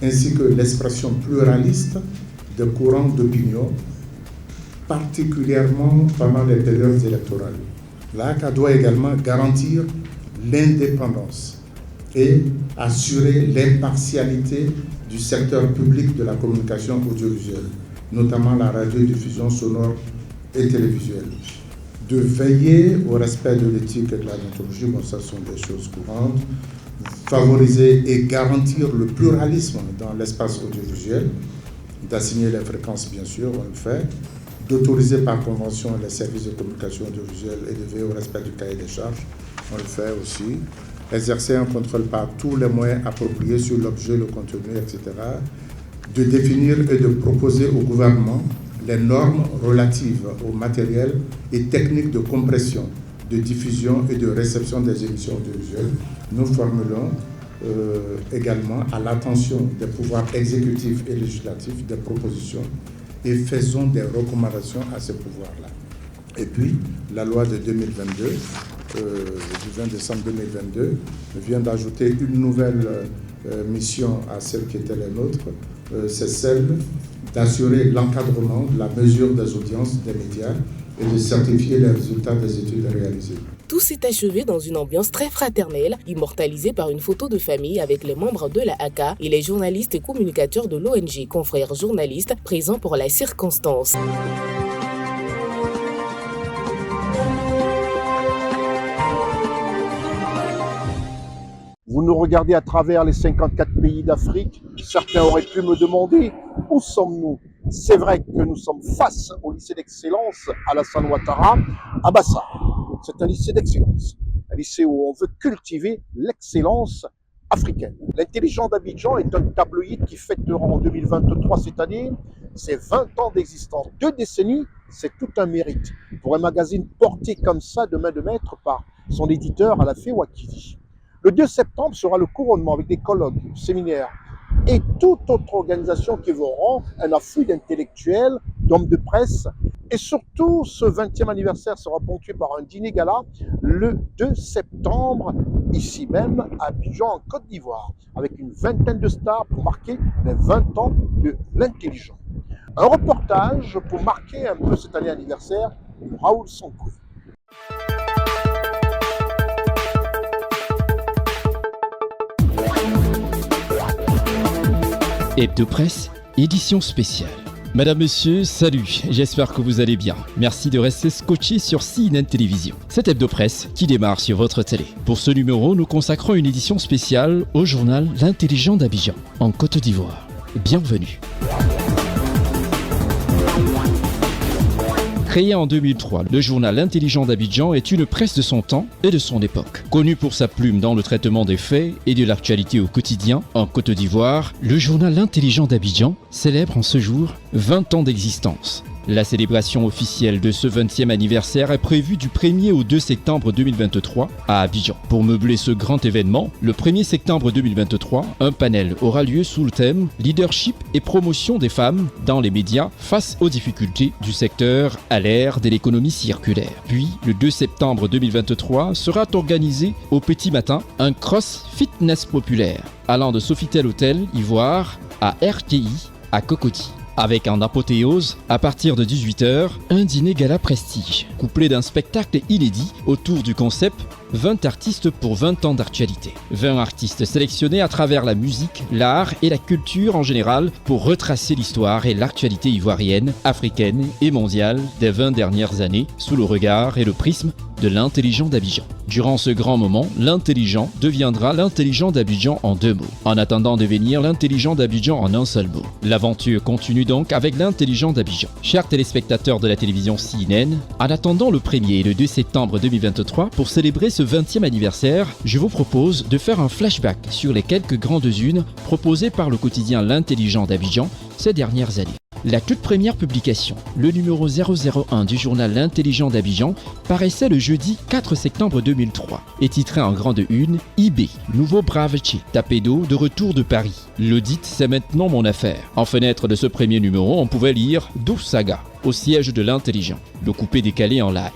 ainsi que l'expression pluraliste de courants d'opinion, particulièrement pendant les périodes électorales. L'ACA doit également garantir l'indépendance et assurer l'impartialité du secteur public de la communication audiovisuelle, notamment la radiodiffusion sonore et télévisuelle. De veiller au respect de l'éthique et de la déontologie, bon, ça sont des choses courantes, favoriser et garantir le pluralisme dans l'espace audiovisuel, d'assigner les fréquences, bien sûr, on le fait, d'autoriser par convention les services de communication audiovisuelle et de veiller au respect du cahier des charges, on le fait aussi, exercer un contrôle par tous les moyens appropriés sur l'objet, le contenu, etc., de définir et de proposer au gouvernement les normes relatives au matériel et techniques de compression, de diffusion et de réception des émissions audiovisuelles. Nous formulons également à l'attention des pouvoirs exécutifs et législatifs des propositions et faisons des recommandations à ces pouvoirs-là. Et puis, la loi de 2022, du 20 décembre 2022, vient d'ajouter une nouvelle mission à celle qui était la nôtre, c'est celle d'assurer l'encadrement de la mesure des audiences des médias et de certifier les résultats des études réalisées. Tout s'est achevé dans une ambiance très fraternelle, immortalisée par une photo de famille avec les membres de la ACA et les journalistes et communicateurs de l'ONG Confrères Journalistes présents pour la circonstance. Vous nous regardez à travers les 54 pays d'Afrique. Certains auraient pu me demander où sommes-nous. C'est vrai que nous sommes face au lycée d'excellence Alassane Ouattara à Bassa. C'est un lycée d'excellence, un lycée où on veut cultiver l'excellence africaine. L'Intelligent d'Abidjan est un tabloïd qui fêtera en 2023 cette année ses 20 ans d'existence. 2 décennies, c'est tout un mérite pour un magazine porté comme ça de main de maître par son éditeur Alafé Ouattara. Le 2 septembre sera le couronnement avec des colloques, séminaires et toute autre organisation qui verront un afflux d'intellectuels, d'hommes de presse. Et surtout, ce 20e anniversaire sera ponctué par un dîner gala le 2 septembre, ici même à Abidjan, en Côte d'Ivoire, avec une vingtaine de stars pour marquer les 20 ans de l'Intelligent. Un reportage pour marquer un peu cette année anniversaire de Raoul Sankoé. Hebdo Presse, édition spéciale. Madame, Monsieur, salut, j'espère que vous allez bien. Merci de rester scotché sur CNN Télévision. C'est Hebdo Presse qui démarre sur votre télé. Pour ce numéro, nous consacrons une édition spéciale au journal L'Intelligent d'Abidjan, en Côte d'Ivoire. Bienvenue. Créé en 2003, le journal L'Intelligent d'Abidjan est une presse de son temps et de son époque. Connu pour sa plume dans le traitement des faits et de l'actualité au quotidien, en Côte d'Ivoire, le journal L'Intelligent d'Abidjan célèbre en ce jour 20 ans d'existence. La célébration officielle de ce 20e anniversaire est prévue du 1er au 2 septembre 2023 à Abidjan. Pour meubler ce grand événement, le 1er septembre 2023, un panel aura lieu sous le thème « Leadership et promotion des femmes dans les médias face aux difficultés du secteur à l'ère de l'économie circulaire ». Puis, le 2 septembre 2023, sera organisé au petit matin un cross fitness populaire allant de Sofitel Hôtel Ivoire à RTI à Cocody. Avec en apothéose, à partir de 18h, un dîner gala prestige, couplé d'un spectacle inédit autour du concept 20 artistes pour 20 ans d'actualité. 20 artistes sélectionnés à travers la musique, l'art et la culture en général pour retracer l'histoire et l'actualité ivoirienne, africaine et mondiale des 20 dernières années sous le regard et le prisme de l'Intelligent d'Abidjan. Durant ce grand moment, l'Intelligent deviendra l'Intelligent d'Abidjan en 2 mots, en attendant de devenir l'Intelligent d'Abidjan en un seul mot. L'aventure continue donc avec l'Intelligent d'Abidjan. Chers téléspectateurs de la télévision CNN, en attendant le 1er et le 2 septembre 2023 pour célébrer ce 20e anniversaire, je vous propose de faire un flashback sur les quelques grandes unes proposées par le quotidien L'Intelligent d'Abidjan ces dernières années. La toute première publication, le numéro 001 du journal L'Intelligent d'Abidjan, paraissait le jeudi 4 septembre 2003 et titrait en grande une « IB, nouveau Braveche, tapédo de retour de Paris. L'audit, c'est maintenant mon affaire ». En fenêtre de ce premier numéro, on pouvait lire « Douf Saga, au siège de l'Intelligent, le coupé décalé en live ».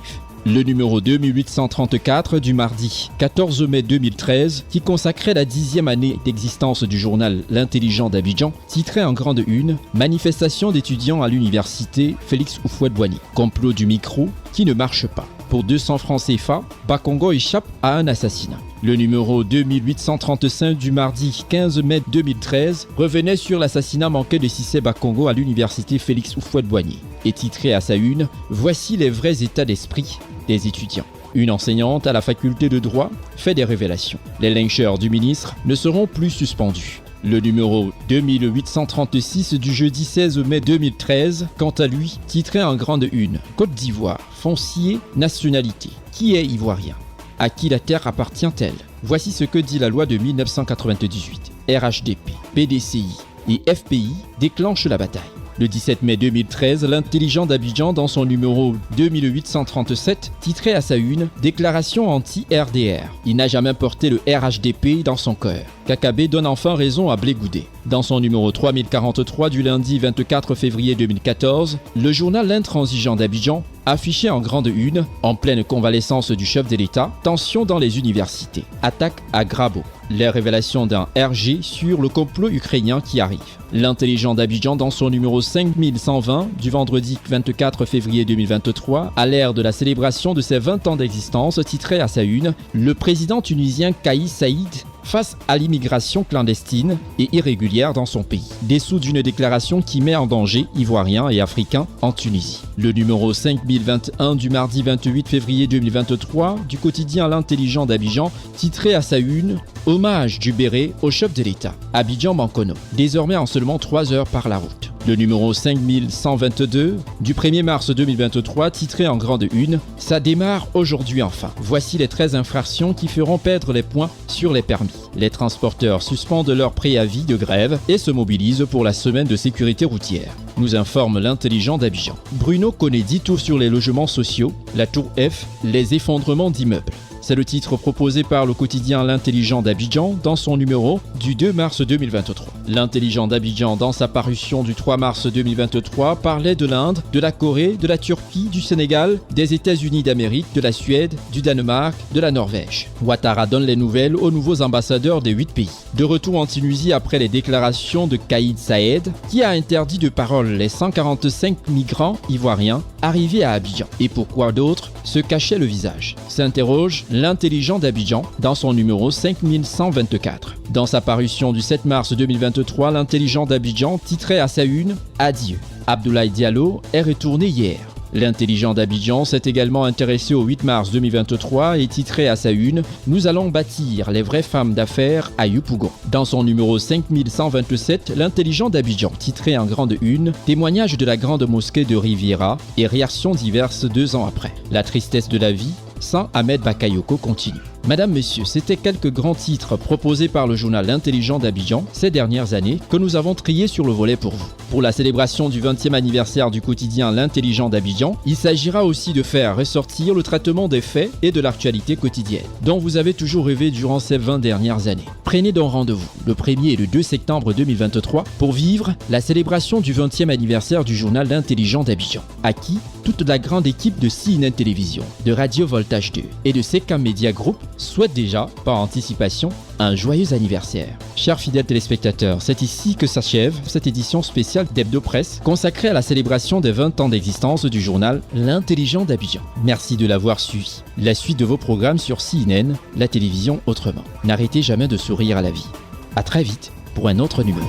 Le numéro 2834 du mardi 14 mai 2013, qui consacrait la 10e année d'existence du journal L'Intelligent d'Abidjan, titrait en grande une « Manifestation d'étudiants à l'université Félix Houphouët-Boigny. Complot du micro qui ne marche pas. Pour 200 francs CFA, Bakongo échappe à un assassinat ». Le numéro 2835 du mardi 15 mai 2013 revenait sur l'assassinat manqué de Cissé Bakongo à l'université Félix Houphouët-Boigny et titrait à sa une « Voici les vrais états d'esprit des étudiants ». Une enseignante à la faculté de droit fait des révélations. Les lyncheurs du ministre ne seront plus suspendus. Le numéro 2836 du jeudi 16 mai 2013, quant à lui, titrait en grande une « Côte d'Ivoire, foncier, nationalité. Qui est ivoirien ? À qui la terre appartient-elle ? Voici ce que dit la loi de 1998. RHDP, PDCI et FPI déclenchent la bataille. Le 17 mai 2013, l'Intelligent d'Abidjan, dans son numéro 2837, titrait à sa une « Déclaration anti-RDR. Il n'a jamais porté le RHDP dans son cœur. Kakabe donne enfin raison à Blé Goudé ». Dans son numéro 3043 du lundi 24 février 2014, le journal L'Intransigeant d'Abidjan affichait en grande une, en pleine convalescence du chef de l'État, tension dans les universités, attaque à Grabo, les révélations d'un RG sur le complot ukrainien qui arrive. L'Intelligent d'Abidjan, dans son numéro 5120 du vendredi 24 février 2023, à l'ère de la célébration de ses 20 ans d'existence, titrait à sa une « Le président tunisien Kais Saïd face à l'immigration clandestine et irrégulière dans son pays, dessous d'une déclaration qui met en danger Ivoiriens et Africains en Tunisie. » Le numéro 5021 du mardi 28 février 2023 du quotidien L'Intelligent d'Abidjan titrait à sa une « Hommage du béret au chef de l'État, Abidjan-Bankono, désormais en seulement 3 heures par la route ». Le numéro 5122 du 1er mars 2023 titrait en grande une « Ça démarre aujourd'hui enfin. Voici les 13 infractions qui feront perdre les points sur les permis. Les transporteurs suspendent leur préavis de grève et se mobilisent pour la semaine de sécurité routière », nous informe L'Intelligent d'Abidjan. Bruno connaît 10 tours sur les logements sociaux, la tour F, les effondrements d'immeubles. C'est le titre proposé par le quotidien L'Intelligent d'Abidjan dans son numéro du 2 mars 2023. L'Intelligent d'Abidjan, dans sa parution du 3 mars 2023, parlait de l'Inde, de la Corée, de la Turquie, du Sénégal, des États-Unis d'Amérique, de la Suède, du Danemark, de la Norvège. Ouattara donne les nouvelles aux nouveaux ambassadeurs des 8 pays. De retour en Tunisie après les déclarations de Kaïd Saïed, qui a interdit de parole les 145 migrants ivoiriens arrivés à Abidjan. Et pourquoi d'autres se cachaient le visage, s'interroge L'intelligent d'Abidjan dans son numéro 5124. Dans sa parution du 7 mars 2023, l'intelligent d'Abidjan titrait à sa une « Adieu ». Abdoulaye Diallo est retourné hier. L'intelligent d'Abidjan s'est également intéressé au 8 mars 2023 et titré à sa une « Nous allons bâtir les vraies femmes d'affaires à Yopougon ». Dans son numéro 5127, l'intelligent d'Abidjan titré en grande une « Témoignage de la grande mosquée de Riviera et réactions diverses 2 ans après. La tristesse de la vie sans Ahmed Bakayoko continue ». Madame, Messieurs, c'était quelques grands titres proposés par le journal L'Intelligent d'Abidjan ces dernières années que nous avons triés sur le volet pour vous. Pour la célébration du 20e anniversaire du quotidien L'Intelligent d'Abidjan, il s'agira aussi de faire ressortir le traitement des faits et de l'actualité quotidienne, dont vous avez toujours rêvé durant ces 20 dernières années. Prenez donc rendez-vous le 1er et le 2 septembre 2023 pour vivre la célébration du 20e anniversaire du journal L'Intelligent d'Abidjan, à qui toute la grande équipe de CNN Télévision, de Radio Voltage 2 et de Secam Media Group souhaite déjà, par anticipation, un joyeux anniversaire. Chers fidèles téléspectateurs, c'est ici que s'achève cette édition spéciale d'Hebdo Presse consacrée à la célébration des 20 ans d'existence du journal L'Intelligent d'Abidjan. Merci de l'avoir suivi. La suite de vos programmes sur CNN, la télévision autrement. N'arrêtez jamais de sourire à la vie. À très vite pour un autre numéro.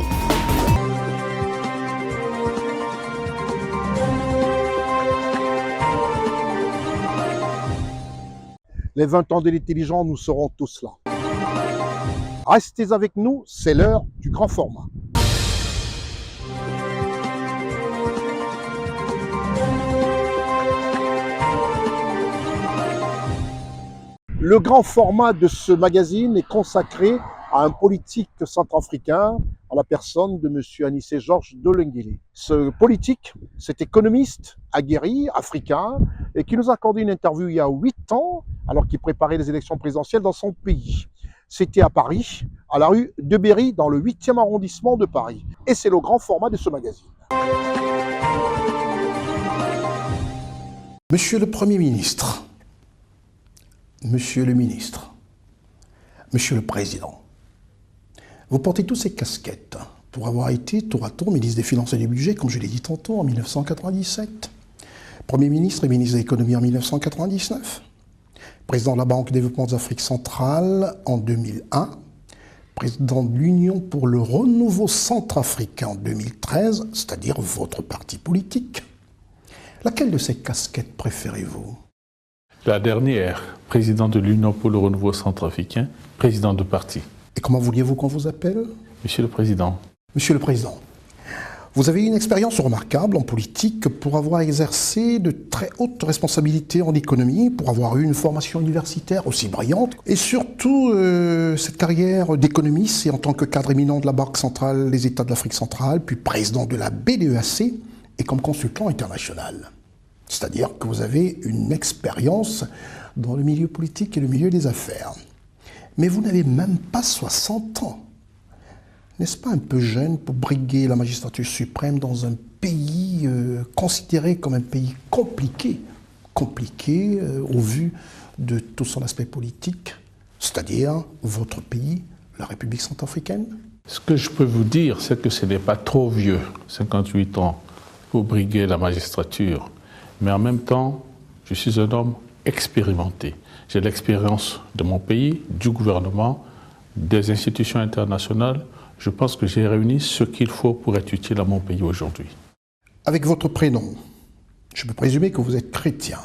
Les 20 ans de l'intelligent, nous serons tous là. Restez avec nous, c'est l'heure du grand format. Le grand format de ce magazine est consacré à un politique centrafricain, en la personne de M. Anissé Georges Dolengele. Ce politique, cet économiste aguerri, africain, et qui nous a accordé une interview il y a 8 ans, alors qu'il préparait les élections présidentielles dans son pays. C'était à Paris, à la rue de Berry, dans le 8e arrondissement de Paris. Et c'est le grand format de ce magazine. Monsieur le Premier ministre, Monsieur le ministre, Monsieur le Président, vous portez tous ces casquettes pour avoir été tour à tour ministre des Finances et du Budget, comme je l'ai dit tantôt, en 1997, Premier ministre et ministre de l'Économie en 1999, président de la Banque de développement d'Afrique centrale en 2001, président de l'Union pour le renouveau centrafricain en 2013, c'est-à-dire votre parti politique. Laquelle de ces casquettes préférez-vous? La dernière, président de l'Union pour le renouveau centrafricain, président de parti. Et comment vouliez-vous qu'on vous appelle? Monsieur le Président. Monsieur le Président, vous avez une expérience remarquable en politique pour avoir exercé de très hautes responsabilités en économie, pour avoir eu une formation universitaire aussi brillante, et surtout cette carrière d'économiste et en tant que cadre éminent de la Banque centrale des États de l'Afrique centrale, puis président de la BDEAC et comme consultant international. C'est-à-dire que vous avez une expérience dans le milieu politique et le milieu des affaires. Mais vous n'avez même pas 60 ans. N'est-ce pas un peu jeune pour briguer la magistrature suprême dans un pays considéré comme un pays compliqué au vu de tout son aspect politique, c'est-à-dire votre pays, la République centrafricaine? Ce que je peux vous dire, c'est que ce n'est pas trop vieux, 58 ans, pour briguer la magistrature. Mais en même temps, je suis un homme expérimenté. J'ai l'expérience de mon pays, du gouvernement, des institutions internationales. Je pense que j'ai réuni ce qu'il faut pour être utile à mon pays aujourd'hui. Avec votre prénom, je peux présumer que vous êtes chrétien,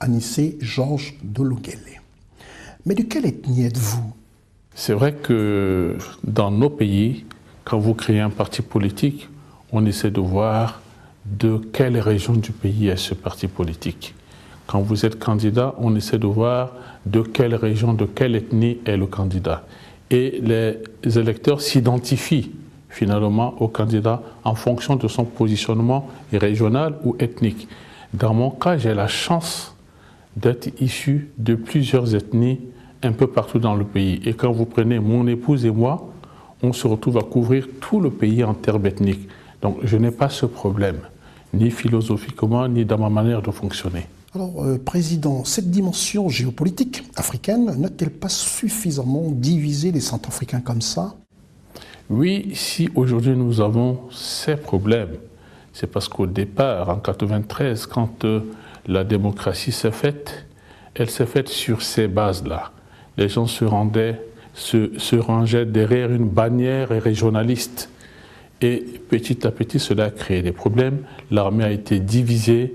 Anissé Georges Dolengele. Mais de quelle ethnie êtes-vous? C'est vrai que dans nos pays, quand vous créez un parti politique, on essaie de voir de quelle région du pays est ce parti politique. Quand vous êtes candidat, on essaie de voir de quelle région, de quelle ethnie est le candidat. Et les électeurs s'identifient finalement au candidat en fonction de son positionnement régional ou ethnique. Dans mon cas, j'ai la chance d'être issu de plusieurs ethnies un peu partout dans le pays. Et quand vous prenez mon épouse et moi, on se retrouve à couvrir tout le pays en termes ethniques. Donc je n'ai pas ce problème, ni philosophiquement, ni dans ma manière de fonctionner. Alors, Président, cette dimension géopolitique africaine n'a-t-elle pas suffisamment divisé les Centrafricains comme ça? Oui, si aujourd'hui nous avons ces problèmes, c'est parce qu'au départ, en 1993, quand la démocratie s'est faite, elle s'est faite sur ces bases-là. Les gens se rangeaient derrière une bannière régionaliste. Et petit à petit, cela a créé des problèmes. L'armée a été divisée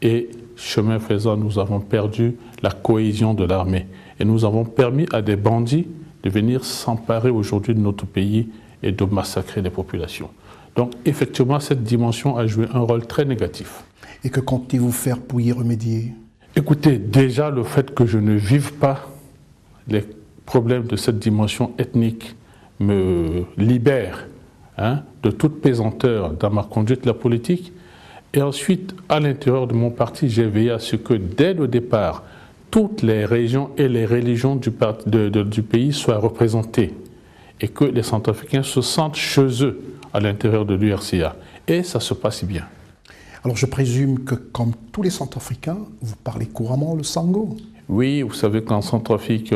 et, chemin faisant, nous avons perdu la cohésion de l'armée. Et nous avons permis à des bandits de venir s'emparer aujourd'hui de notre pays et de massacrer des populations. Donc, effectivement, cette dimension a joué un rôle très négatif. Et que comptez-vous faire pour y remédier? Écoutez, déjà, le fait que je ne vive pas les problèmes de cette dimension ethnique me libère de toute pesanteur dans ma conduite de la politique. Et ensuite, à l'intérieur de mon parti, j'ai veillé à ce que, dès le départ, toutes les régions et les religions du pays soient représentées et que les Centrafricains se sentent chez eux à l'intérieur de l'URCA. Et ça se passe bien. Alors je présume que, comme tous les Centrafricains, vous parlez couramment le sango? Oui, vous savez qu'en Centrafrique,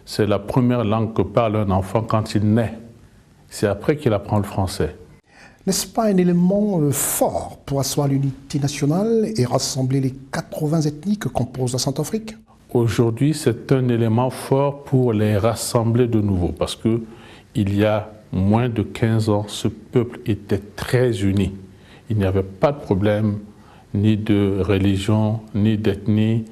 c'est la première langue que parle un enfant quand il naît. C'est après qu'il apprend le français. N'est-ce pas un élément fort pour asseoir l'unité nationale et rassembler les 80 ethnies que composent la Centrafrique? Aujourd'hui, c'est un élément fort pour les rassembler de nouveau, parce que il y a moins de 15 ans, ce peuple était très uni. Il n'y avait pas de problème, ni de religion, ni d'ethnie.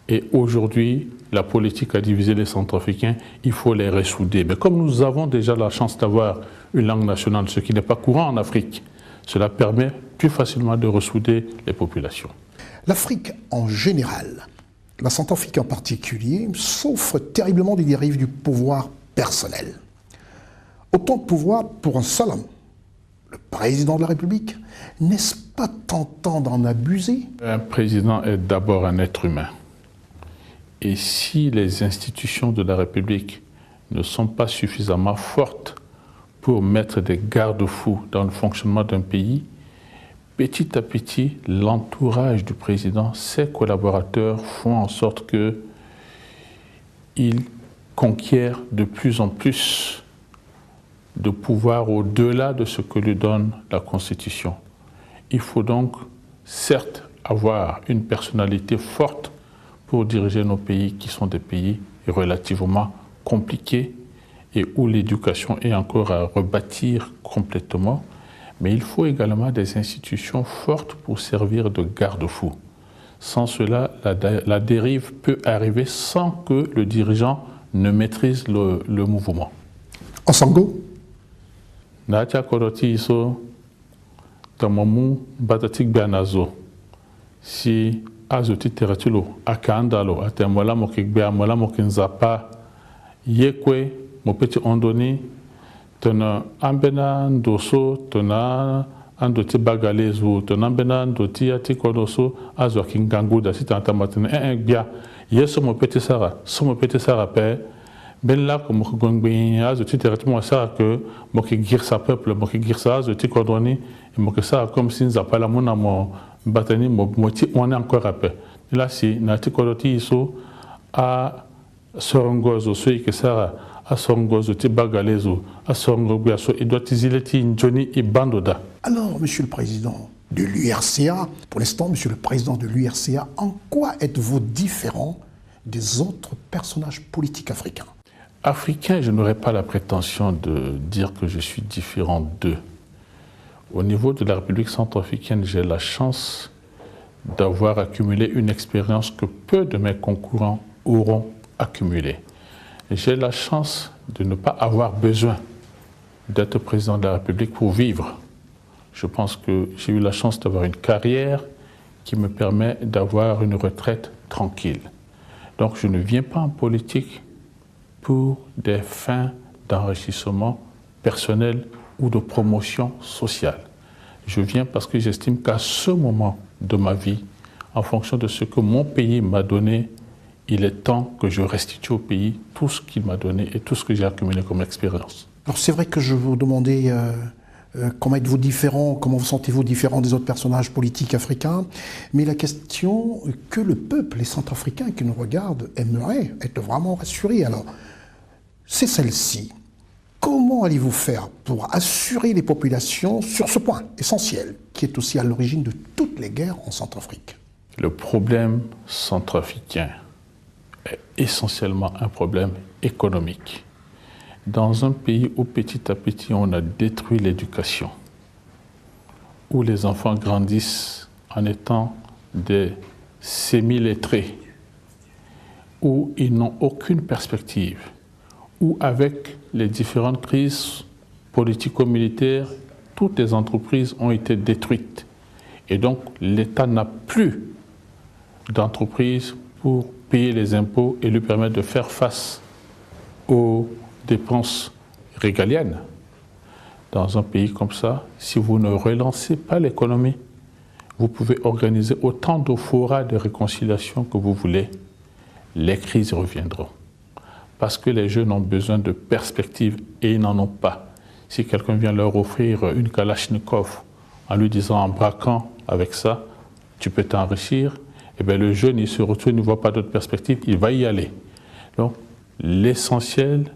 Et aujourd'hui, la politique a divisé les Centrafricains, il faut les ressouder. Mais comme nous avons déjà la chance d'avoir une langue nationale, ce qui n'est pas courant en Afrique, cela permet plus facilement de ressouder les populations. L'Afrique en général, la Centrafrique en particulier, souffre terriblement des dérives du pouvoir personnel. Autant de pouvoir pour un seul homme, le président de la République. N'est-ce pas tentant d'en abuser? Un président est d'abord un être humain. Et si les institutions de la République ne sont pas suffisamment fortes pour mettre des garde-fous dans le fonctionnement d'un pays, petit à petit, l'entourage du président, ses collaborateurs font en sorte qu'ils conquièrent de plus en plus de pouvoir au-delà de ce que lui donne la Constitution. Il faut donc, certes, avoir une personnalité forte pour diriger nos pays qui sont des pays relativement compliqués et où l'éducation est encore à rebâtir complètement, mais il faut également des institutions fortes pour servir de garde-fou. Sans cela, la dérive peut arriver sans que le dirigeant ne maîtrise le mouvement. En sango? Nacha koroti iso tamamu batatik bianazo si azoti teratulo akandalo atemola mokigbe amola mokinzapa yekwe mopeti ondoni tona ambena ndoso tona andoti bagalezu tona ambena ndoti ati konoso azo kinganguda sitantamatene bia yeso mopeti sara pe ben là comme gongbin azoti directement ça que moki girsa peuple moki girsa azoti kodoni et moki ça comme si nzapa la mona mo batani mo moti on est encore après là si nati kodoti iso a sorongozo so que ça a sorongozo ti bagalezo a sorongo so il doit tizileti njoni et bandoda. Alors monsieur le président de l'URCA, pour l'instant monsieur le président de l'URCA, en quoi êtes-vous différent des autres personnages politiques africains? Africain, je n'aurais pas la prétention de dire que je suis différent d'eux. Au niveau de la République centrafricaine, j'ai la chance d'avoir accumulé une expérience que peu de mes concurrents auront accumulée. J'ai la chance de ne pas avoir besoin d'être président de la République pour vivre. Je pense que j'ai eu la chance d'avoir une carrière qui me permet d'avoir une retraite tranquille. Donc je ne viens pas en politique pour des fins d'enrichissement personnel ou de promotion sociale. Je viens parce que j'estime qu'à ce moment de ma vie, en fonction de ce que mon pays m'a donné, il est temps que je restitue au pays tout ce qu'il m'a donné et tout ce que j'ai accumulé comme expérience. Alors c'est vrai que je vous demandais comment êtes-vous différent, comment vous sentez-vous différent des autres personnages politiques africains, mais la question que le peuple, les Centrafricains qui nous regardent, aimeraient être vraiment rassurés. Alors, c'est celle-ci. Comment allez-vous faire pour assurer les populations sur ce point essentiel, qui est aussi à l'origine de toutes les guerres en Centrafrique? Le problème centrafricain est essentiellement un problème économique. Dans un pays où petit à petit on a détruit l'éducation, où les enfants grandissent en étant des semi-lettrés, où ils n'ont aucune perspective, où avec les différentes crises politico-militaires, toutes les entreprises ont été détruites. Et donc l'État n'a plus d'entreprise pour payer les impôts et lui permettre de faire face aux dépenses régaliennes. Dans un pays comme ça, si vous ne relancez pas l'économie, vous pouvez organiser autant de forats de réconciliation que vous voulez, les crises reviendront. Parce que les jeunes ont besoin de perspectives et ils n'en ont pas. Si quelqu'un vient leur offrir une Kalachnikov en lui disant en braquant avec ça, tu peux t'enrichir, eh bien le jeune il se retrouve, il ne voit pas d'autre perspective, il va y aller. Donc l'essentiel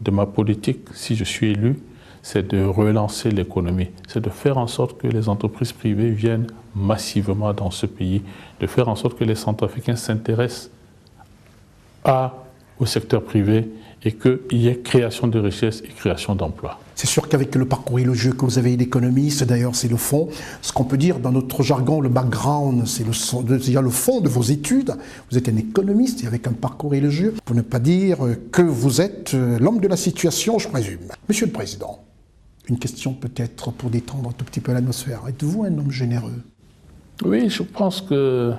de ma politique, si je suis élu, c'est de relancer l'économie, c'est de faire en sorte que les entreprises privées viennent massivement dans ce pays, de faire en sorte que les Centrafricains s'intéressent au secteur privé et qu'il y ait création de richesses et création d'emplois. C'est sûr qu'avec le parcours élogieux que vous avez d'économiste, d'ailleurs c'est le fond, ce qu'on peut dire dans notre jargon, le background, c'est le fond de vos études. Vous êtes un économiste et avec un parcours élogieux, pour ne pas dire que vous êtes l'homme de la situation, je présume. Monsieur le Président, une question peut-être pour détendre un tout petit peu l'atmosphère. Êtes-vous un homme généreux? Oui, je pense que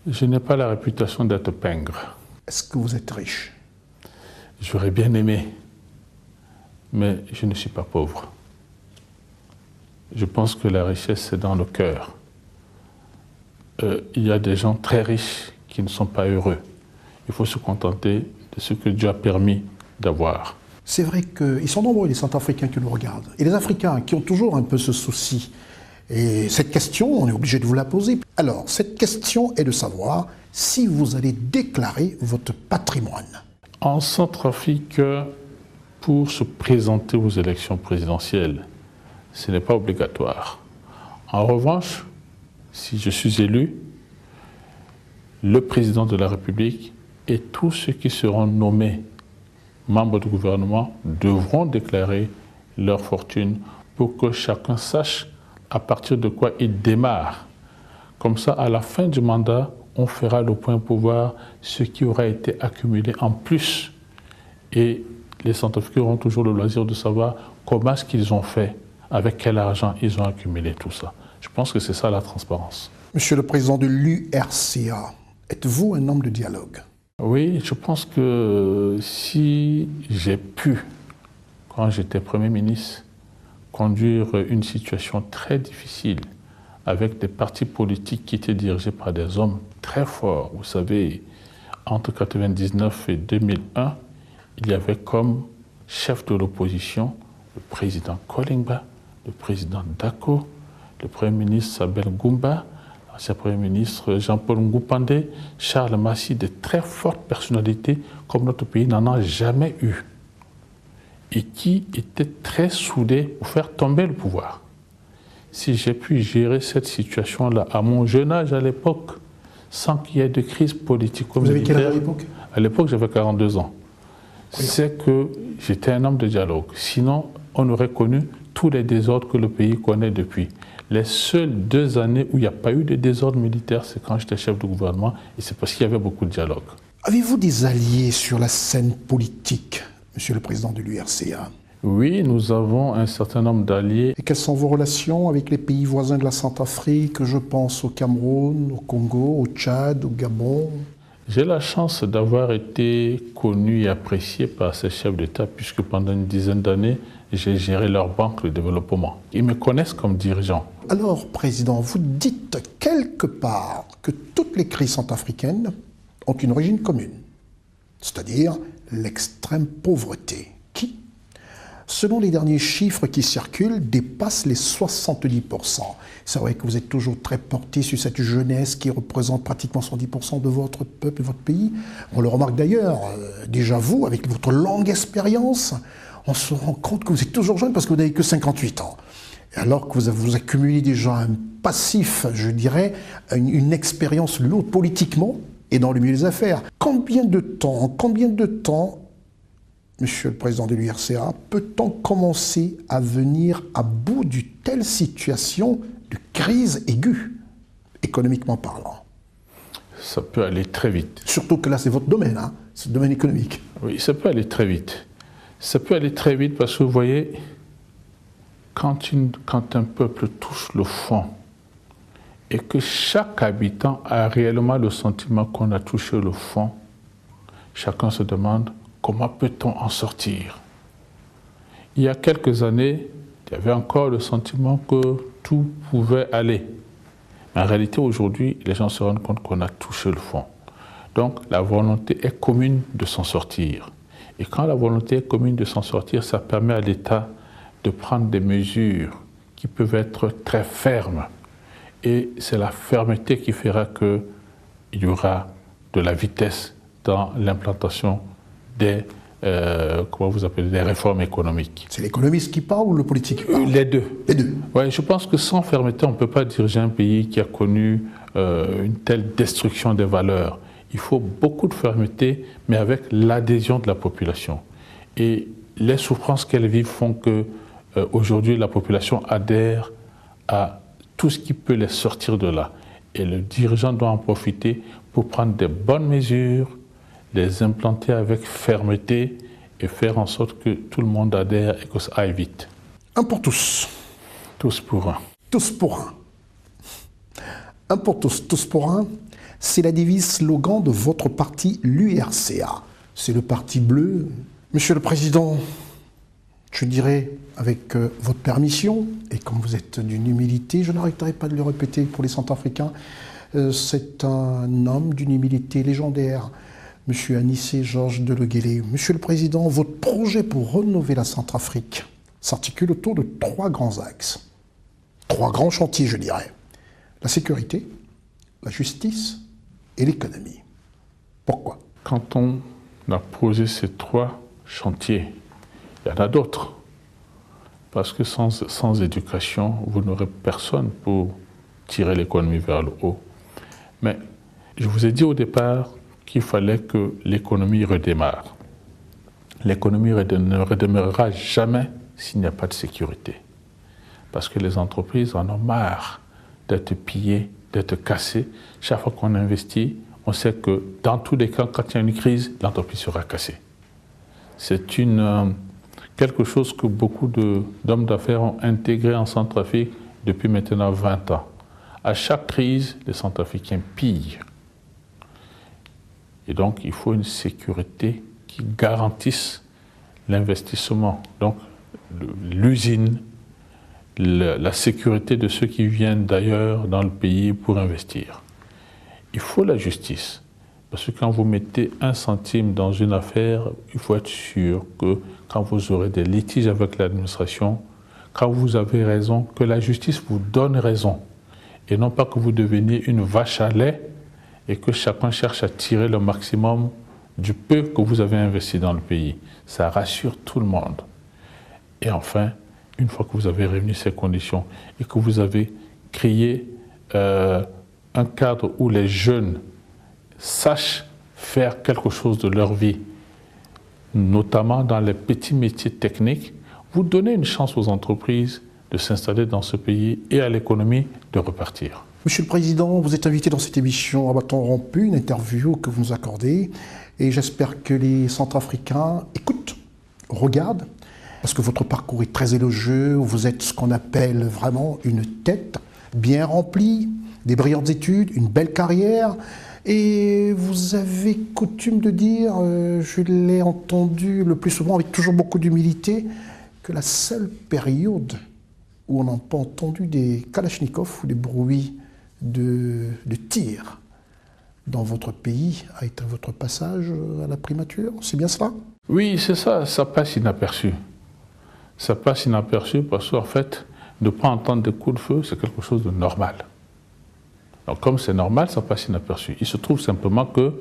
je n'ai pas la réputation d'être pingre. Est-ce que vous êtes riche? J'aurais bien aimé, mais je ne suis pas pauvre. Je pense que la richesse, c'est dans le cœur. Il y a des gens très riches qui ne sont pas heureux. Il faut se contenter de ce que Dieu a permis d'avoir. C'est vrai qu'ils sont nombreux, les Centrafricains qui nous regardent. Et les Africains qui ont toujours un peu ce souci. Et cette question, on est obligé de vous la poser. Alors, cette question est de savoir si vous allez déclarer votre patrimoine. En Centrafrique, pour se présenter aux élections présidentielles, ce n'est pas obligatoire. En revanche, si je suis élu, le président de la République et tous ceux qui seront nommés membres du gouvernement devront déclarer leur fortune pour que chacun sache à partir de quoi il démarre. Comme ça, à la fin du mandat, on fera le point pour voir ce qui aura été accumulé en plus. Et les Centrafricains auront toujours le loisir de savoir comment est-ce qu'ils ont fait, avec quel argent ils ont accumulé tout ça. Je pense que c'est ça la transparence. Monsieur le Président de l'URCA, êtes-vous un homme de dialogue? Oui, je pense que si j'ai pu, quand j'étais Premier ministre, conduire une situation très difficile avec des partis politiques qui étaient dirigés par des hommes très forts. Vous savez, entre 1999 et 2001, il y avait comme chef de l'opposition le président Kolingba, le président Dako, le Premier ministre Sabel Goumba, l'ancien Premier ministre Jean-Paul Ngoupandé, Charles Massy, de très fortes personnalités comme notre pays n'en a jamais eu et qui étaient très soudés pour faire tomber le pouvoir. Si j'ai pu gérer cette situation-là à mon jeune âge à l'époque, sans qu'il y ait de crise politico-militaire. Vous avez quel âge à l'époque? À l'époque, j'avais 42 ans. Oui. C'est que j'étais un homme de dialogue. Sinon, on aurait connu tous les désordres que le pays connaît depuis. Les seules 2 années où il n'y a pas eu de désordre militaire, c'est quand j'étais chef de gouvernement, et c'est parce qu'il y avait beaucoup de dialogue. Avez-vous des alliés sur la scène politique, Monsieur le Président de l'URCA? Oui, nous avons un certain nombre d'alliés. Et quelles sont vos relations avec les pays voisins de la Centrafrique? Je pense au Cameroun, au Congo, au Tchad, au Gabon. J'ai la chance d'avoir été connu et apprécié par ces chefs d'État puisque pendant une dizaine d'années, j'ai géré leur banque de développement. Ils me connaissent comme dirigeant. Alors, Président, vous dites quelque part que toutes les crises centrafricaines ont une origine commune, c'est-à-dire l'extrême pauvreté, qui, selon les derniers chiffres qui circulent, dépasse les 70%. C'est vrai que vous êtes toujours très porté sur cette jeunesse qui représente pratiquement 70% de votre peuple et votre pays. On le remarque d'ailleurs, déjà vous, avec votre longue expérience, on se rend compte que vous êtes toujours jeune parce que vous n'avez que 58 ans. Alors que vous accumulez déjà un passif, je dirais, une expérience lourde politiquement et dans le milieu des affaires. Combien de temps, Monsieur le Président de l'URCA, peut-on commencer à venir à bout d'une telle situation de crise aiguë, économiquement parlant? Ça peut aller très vite. Surtout que là, c'est votre domaine, hein, c'est le domaine économique. Oui, ça peut aller très vite. Ça peut aller très vite parce que vous voyez, quand un peuple touche le fond et que chaque habitant a réellement le sentiment qu'on a touché le fond, chacun se demande comment peut-on en sortir. Il y a quelques années, il y avait encore le sentiment que tout pouvait aller. Mais en réalité, aujourd'hui, les gens se rendent compte qu'on a touché le fond. Donc, la volonté est commune de s'en sortir. Et quand la volonté est commune de s'en sortir, ça permet à l'État de prendre des mesures qui peuvent être très fermes. Et c'est la fermeté qui fera qu'il y aura de la vitesse dans l'implantation des, des réformes économiques. C'est l'économiste qui parle ou le politique qui parle? Les deux. Les deux. Ouais, je pense que sans fermeté, on ne peut pas diriger un pays qui a connu une telle destruction des valeurs. Il faut beaucoup de fermeté, mais avec l'adhésion de la population. Et les souffrances qu'elles vivent font que aujourd'hui la population adhère à tout ce qui peut les sortir de là. Et le dirigeant doit en profiter pour prendre des bonnes mesures, les implanter avec fermeté et faire en sorte que tout le monde adhère et que ça aille vite. Un pour tous. Tous pour un. Tous pour un. Un pour tous, tous pour un. C'est la devise slogan de votre parti, l'URCA. C'est le parti bleu. Monsieur le Président, je dirais, avec votre permission, et comme vous êtes d'une humilité, je n'arrêterai pas de le répéter pour les Centrafricains, c'est un homme d'une humilité légendaire, Monsieur Anissé Georges Delegele. Monsieur le Président, votre projet pour rénover la Centrafrique s'articule autour de 3 grands axes. 3 grands chantiers, je dirais. La sécurité, la justice et l'économie. Pourquoi? Quand on a posé ces 3 chantiers, il y en a d'autres. Parce que sans éducation, vous n'aurez personne pour tirer l'économie vers le haut. Mais je vous ai dit au départ qu'il fallait que l'économie redémarre. L'économie ne redémarrera jamais s'il n'y a pas de sécurité. Parce que les entreprises en ont marre d'être pillées, d'être cassées. Chaque fois qu'on investit, on sait que dans tous les cas, quand il y a une crise, l'entreprise sera cassée. C'est quelque chose que beaucoup d'hommes d'affaires ont intégré en Centrafrique depuis maintenant 20 ans. À chaque crise, les Centrafricains pillent. Et donc, il faut une sécurité qui garantisse l'investissement. Donc, l'usine, la sécurité de ceux qui viennent d'ailleurs dans le pays pour investir. Il faut la justice. Parce que quand vous mettez 1 centime dans une affaire, il faut être sûr que quand vous aurez des litiges avec l'administration, quand vous avez raison, que la justice vous donne raison. Et non pas que vous deveniez une vache à lait et que chacun cherche à tirer le maximum du peu que vous avez investi dans le pays. Ça rassure tout le monde. Et enfin, une fois que vous avez réuni ces conditions et que vous avez créé un cadre où les jeunes sachent faire quelque chose de leur vie, notamment dans les petits métiers techniques, vous donnez une chance aux entreprises de s'installer dans ce pays et à l'économie de repartir. Monsieur le Président, vous êtes invité dans cette émission à bâton rompu, une interview que vous nous accordez, et j'espère que les Centrafricains écoutent, regardent, parce que votre parcours est très élogieux, vous êtes ce qu'on appelle vraiment une tête bien remplie, des brillantes études, une belle carrière, et vous avez coutume de dire, je l'ai entendu le plus souvent avec toujours beaucoup d'humilité, que la seule période où on n'a pas entendu des kalachnikovs ou des bruits de tir dans votre pays a été votre passage à la primature, c'est bien cela? Oui, c'est ça, ça passe inaperçu. Ça passe inaperçu parce qu'en fait, ne pas entendre des coups de feu, c'est quelque chose de normal. Donc comme c'est normal, ça passe inaperçu. Il se trouve simplement que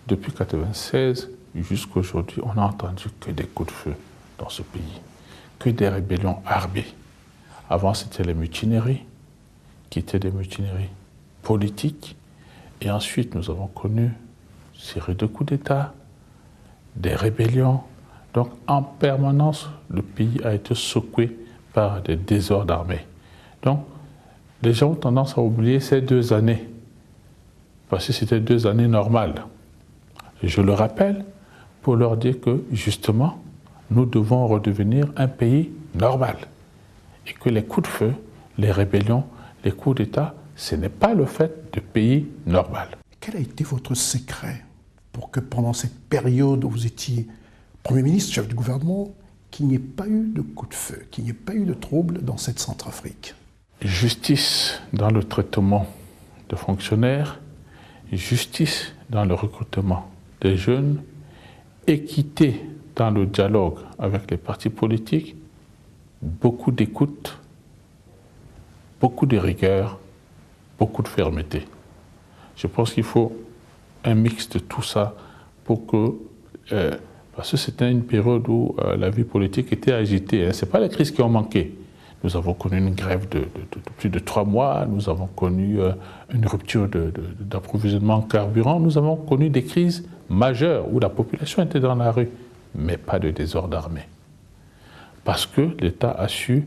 depuis 1996 jusqu'à aujourd'hui, on n'a entendu que des coups de feu dans ce pays, que des rébellions armées. Avant, c'était les mutineries, qui étaient des mutineries politiques. Et ensuite, nous avons connu série de coups d'État, des rébellions. Donc en permanence, le pays a été secoué par des désordres armés. Donc les gens ont tendance à oublier ces 2 années, parce que c'était 2 années normales. Et je le rappelle pour leur dire que justement, nous devons redevenir un pays normal. Et que les coups de feu, les rébellions, les coups d'État, ce n'est pas le fait de pays normal. Quel a été votre secret pour que pendant cette période où vous étiez Premier ministre, chef du gouvernement, qu'il n'y ait pas eu de coup de feu, qu'il n'y ait pas eu de troubles dans cette Centrafrique? Justice dans le traitement de fonctionnaires, justice dans le recrutement des jeunes, équité dans le dialogue avec les partis politiques, beaucoup d'écoute, beaucoup de rigueur, beaucoup de fermeté. Je pense qu'il faut un mix de tout ça pour que... parce que c'était une période où la vie politique était agitée. Ce n'est pas les crises qui ont manqué. Nous avons connu une grève de plus de 3 mois, nous avons connu une rupture d'approvisionnement en carburant, nous avons connu des crises majeures où la population était dans la rue, mais pas de désordre armé. Parce que l'État a su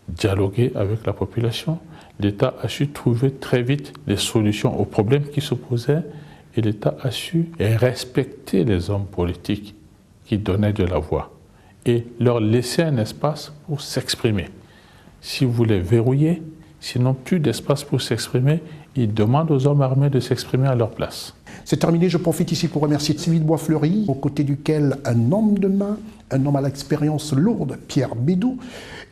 dialoguer avec la population, l'État a su trouver très vite les solutions aux problèmes qui se posaient, et l'État a su respecter les hommes politiques qui donnaient de la voix et leur laisser un espace pour s'exprimer. Si vous les verrouillez, s'ils n'ont plus d'espace pour s'exprimer, ils demandent aux hommes armés de s'exprimer à leur place. C'est terminé, je profite ici pour remercier Sylvie de Boisfleury, aux côtés duquel un homme de main, un homme à l'expérience lourde, Pierre Bédou,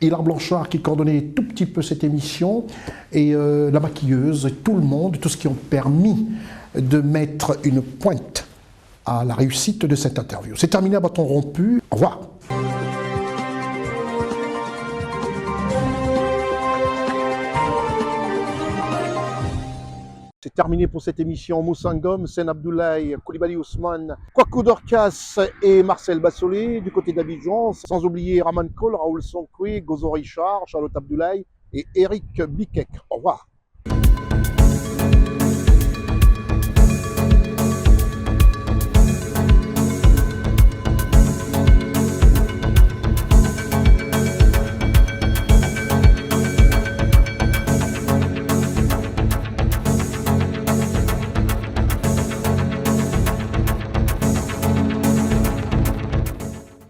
Hilaire Blanchard qui coordonnait tout petit peu cette émission, et la maquilleuse, et tout le monde, tous ceux qui ont permis de mettre une pointe à la réussite de cette interview. C'est terminé à bâton rompu. Au revoir. C'est terminé pour cette émission. Moussa Ngom, Sen Abdoulaye, Koulibaly Ousmane, Kwaku Dorcas et Marcel Bassolé du côté d'Abidjan. Sans oublier Raman Kol, Raoul Sonkwe, Gozo Richard, Charlotte Abdoulaye et Eric Bikek. Au revoir.